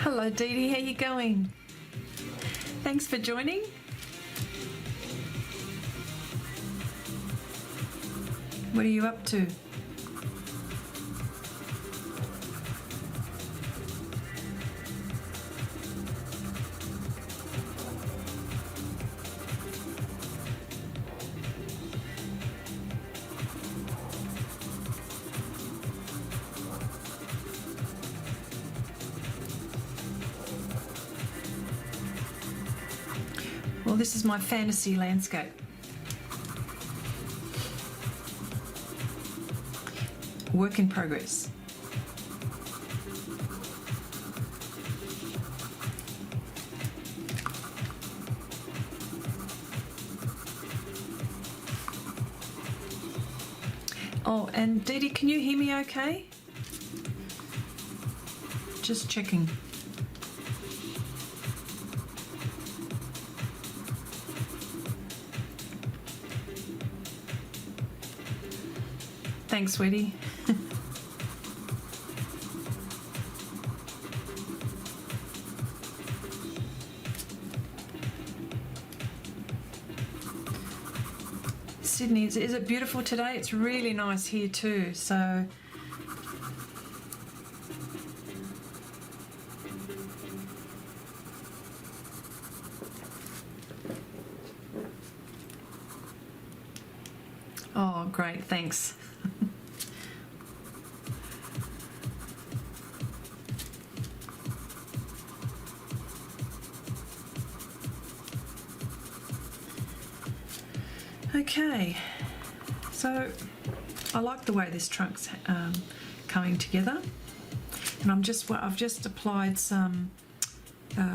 Hello Dee Dee, how you going? Thanks for joining. What are you up to? Well, this is my fantasy landscape. Work in progress. Oh, and Dee Dee, can you hear me okay? Just checking. Thanks, sweetie. Sydney, is it beautiful today? It's really nice here too, so oh great, thanks. Okay, so I like the way this trunk's coming together, and I've just applied some,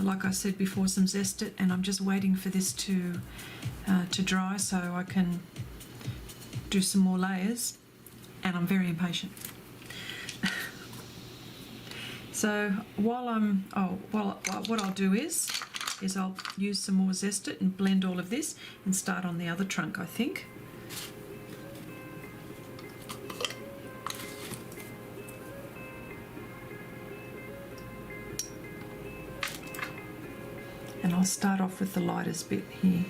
like I said before, some Zest-it, and I'm just waiting for this to dry so I can do some more layers, and I'm very impatient. So what I'll do is I'll use some more Zest-it and blend all of this and start on the other trunk, I think. And I'll start off with the lightest bit here.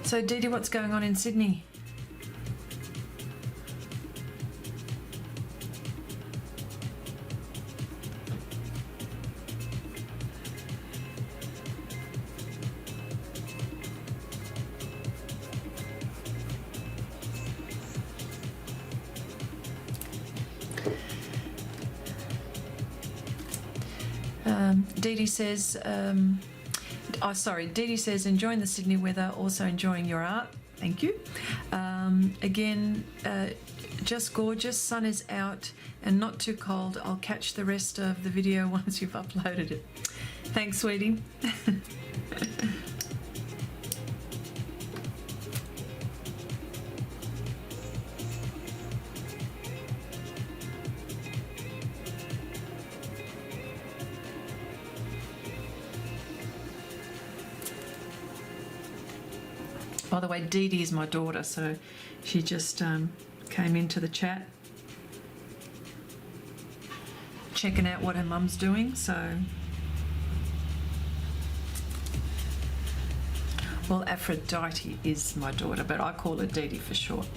So Dee Dee, what's going on in Sydney? Dee Dee says, Dee Dee says, enjoying the Sydney weather, also enjoying your art. Thank you. Again, just gorgeous. Sun is out and not too cold. I'll catch the rest of the video once you've uploaded it. Thanks, sweetie. By the way, Dee Dee is my daughter, so she just came into the chat, checking out what her mum's doing. So, well, Aphrodite is my daughter, but I call her Dee Dee for short.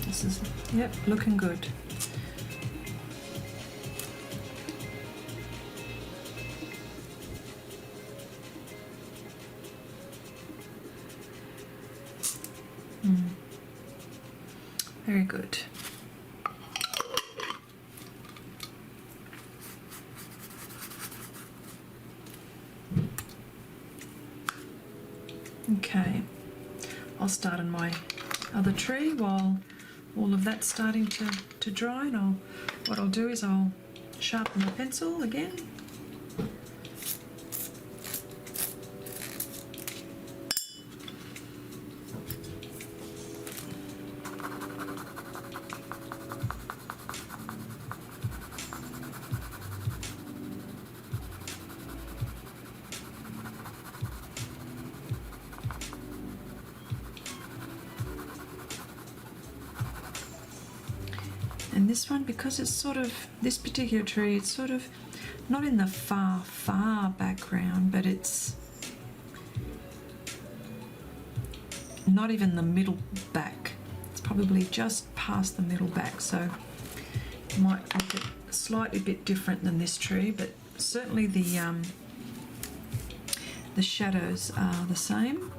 This is, yep, looking good. Very good. Okay, I'll start on my other tree while all of that's starting to dry, and what I'll do is I'll sharpen my pencil again. And this one, because it's sort of, this particular tree, it's sort of not in the far background, but it's not even the middle back. It's probably just past the middle back, so it might look a slightly bit different than this tree, but certainly the shadows are the same.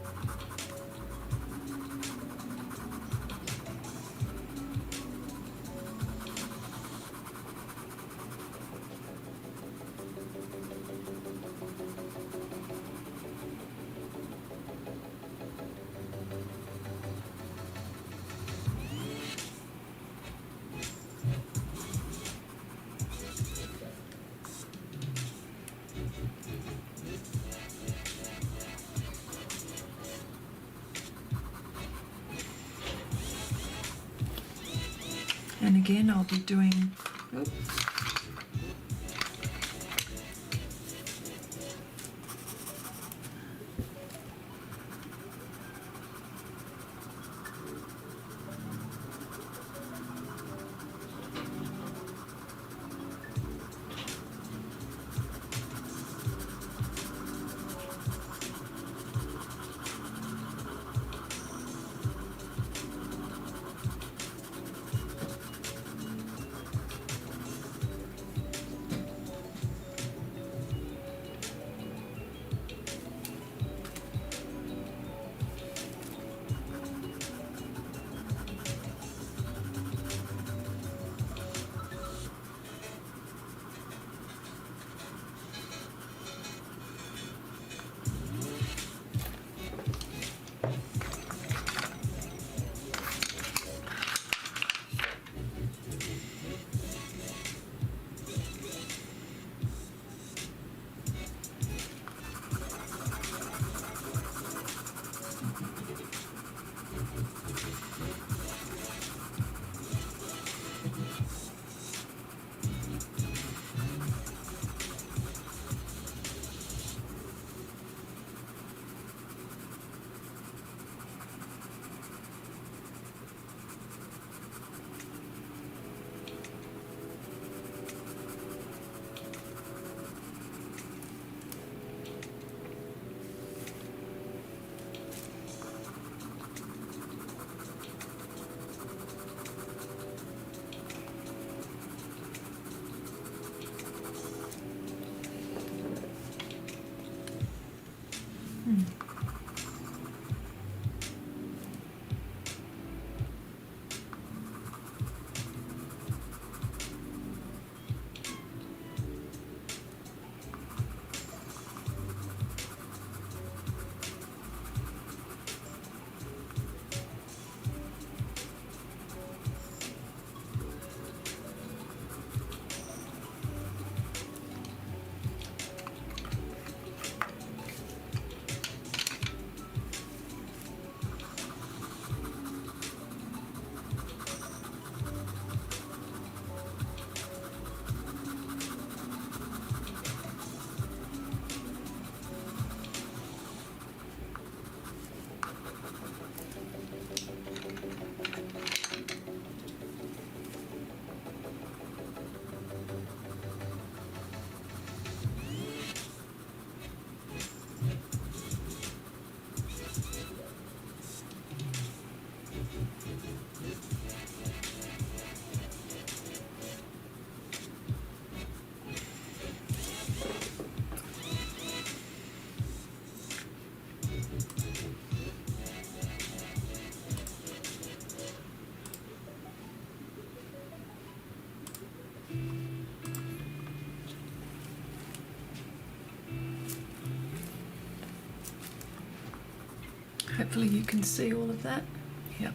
And again, I'll be doing, Hopefully you can see all of that. Yep.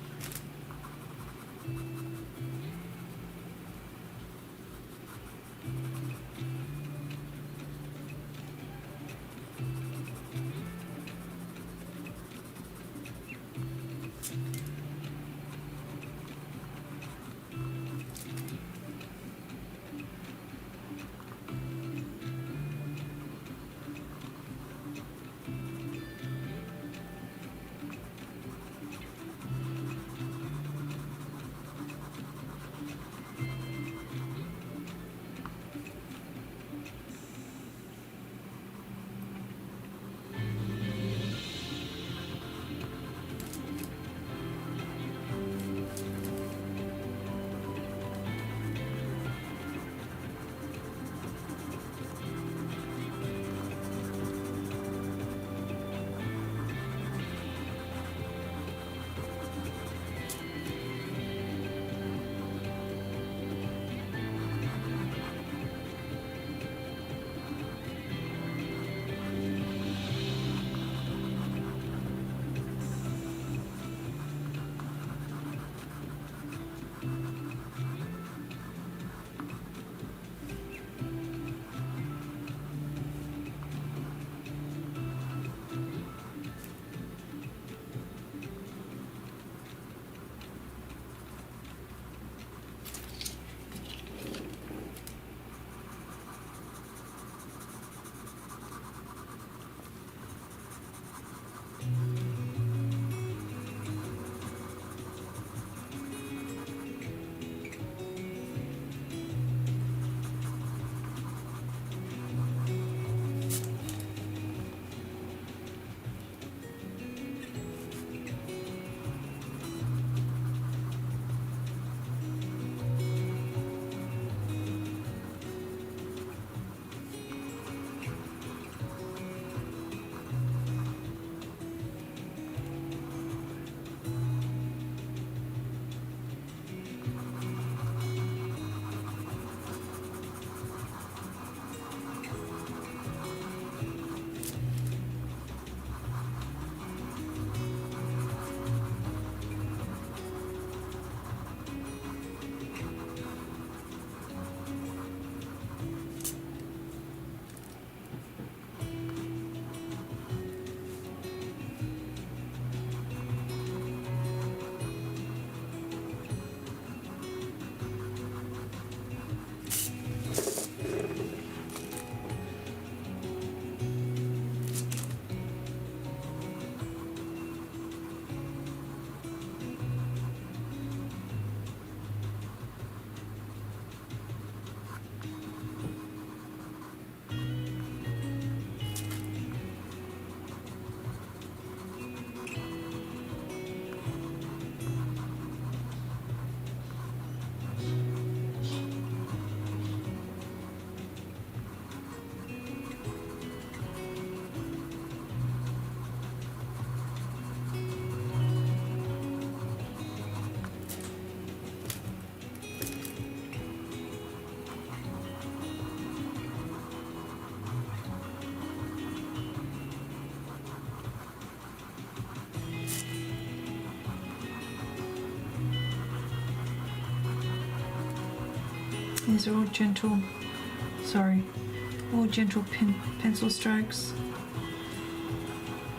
These are all gentle, all gentle pencil strokes.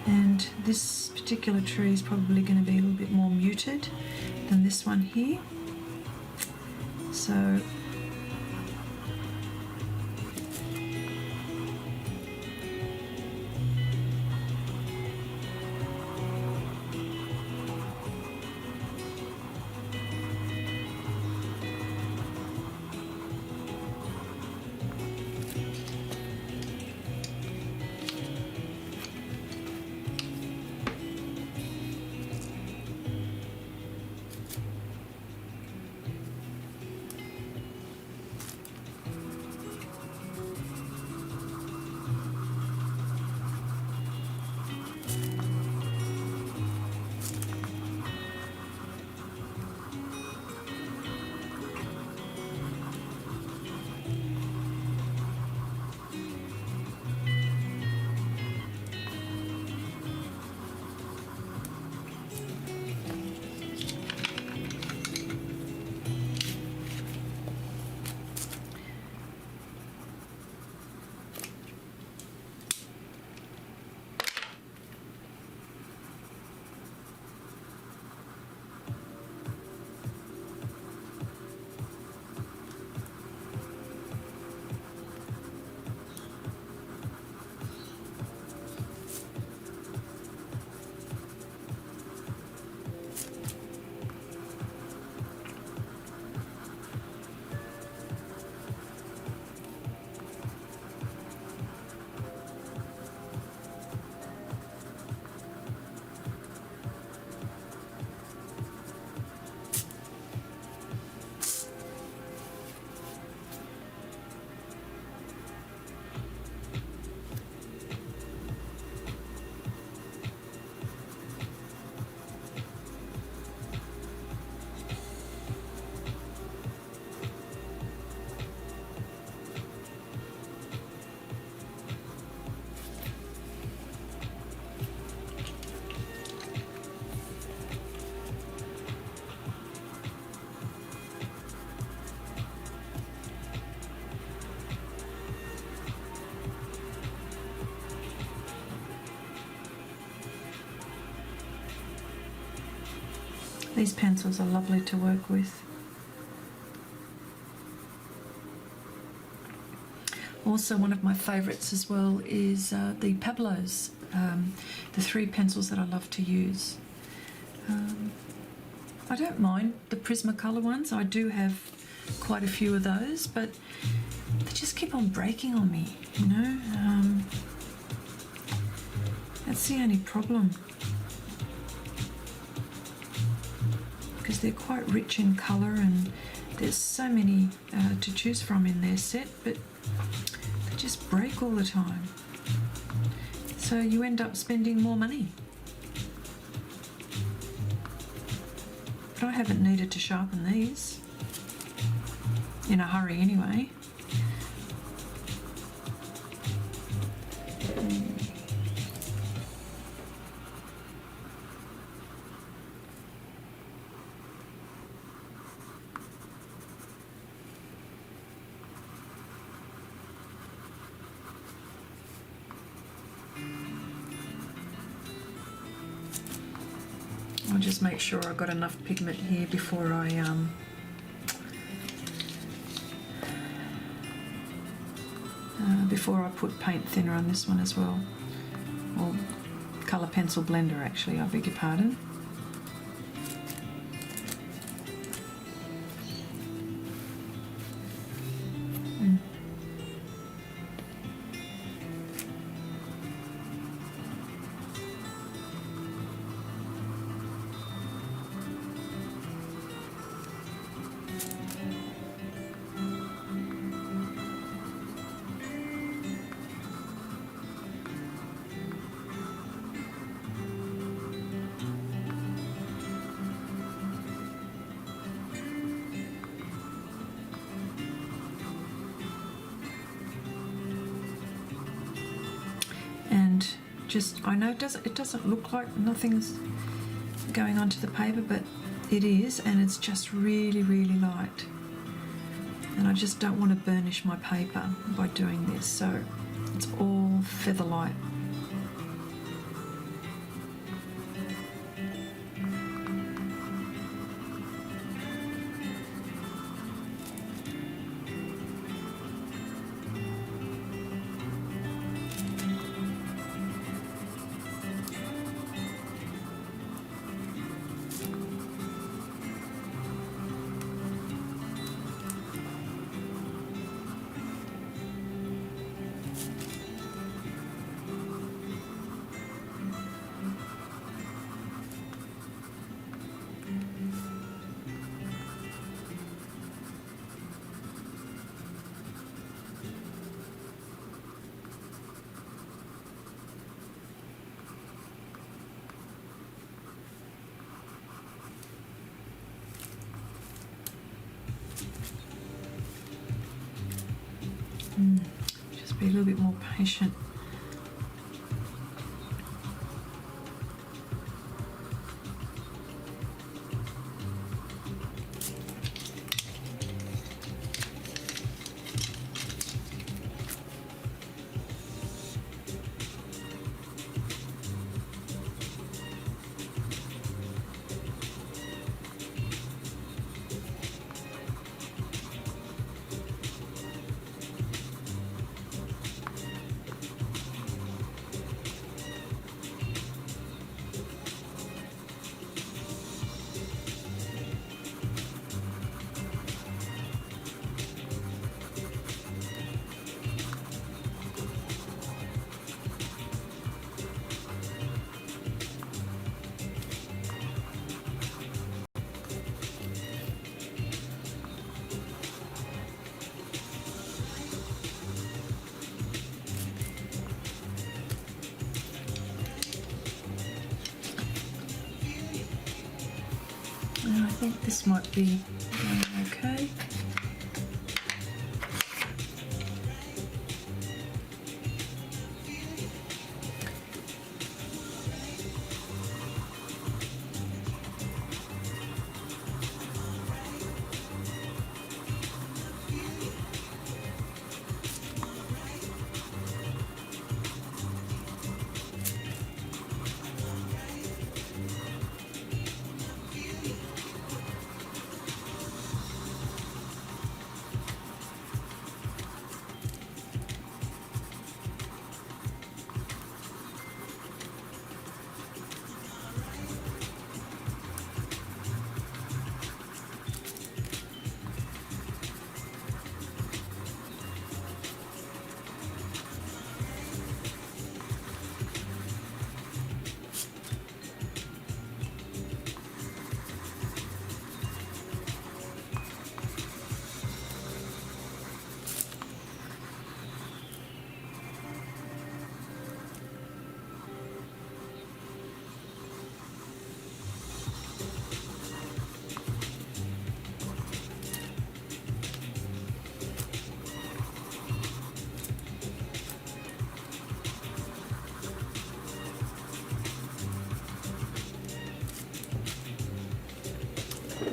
And this particular tree is probably going to be a little bit more muted than this one here. So These pencils are lovely to work with. Also, one of my favourites as well is the Pablos, the 3 pencils that I love to use. I don't mind the Prismacolor ones. I do have quite a few of those, but they just keep on breaking on me, you know. That's the only problem, because they're quite rich in colour and there's so many to choose from in their set, but they just break all the time. So you end up spending more money. But I haven't needed to sharpen these in a hurry anyway. I'll just make sure I've got enough pigment here before I put paint thinner on this one as well, or colour pencil blender actually, I beg your pardon. I know it doesn't look like nothing's going onto the paper, but it is, and it's just really, really light. And I just don't want to burnish my paper by doing this, so it's all feather light. Just be a little bit more patient. I think this might be okay.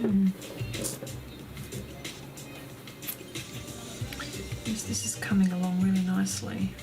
Yes, this is coming along really nicely.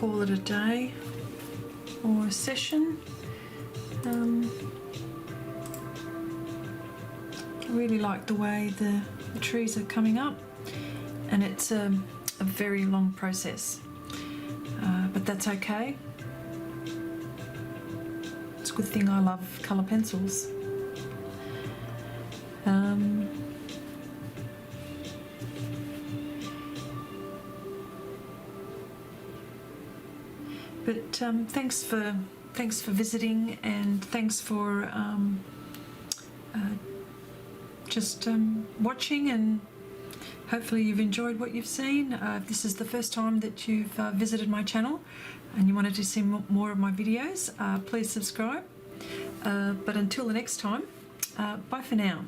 call it a day or a session. I really like the way the trees are coming up, and it's a very long process, but that's okay. It's a good thing I love colour pencils. But thanks for visiting, and thanks for just watching, and hopefully you've enjoyed what you've seen. If this is the first time that you've visited my channel and you wanted to see more of my videos, please subscribe. But until the next time, bye for now.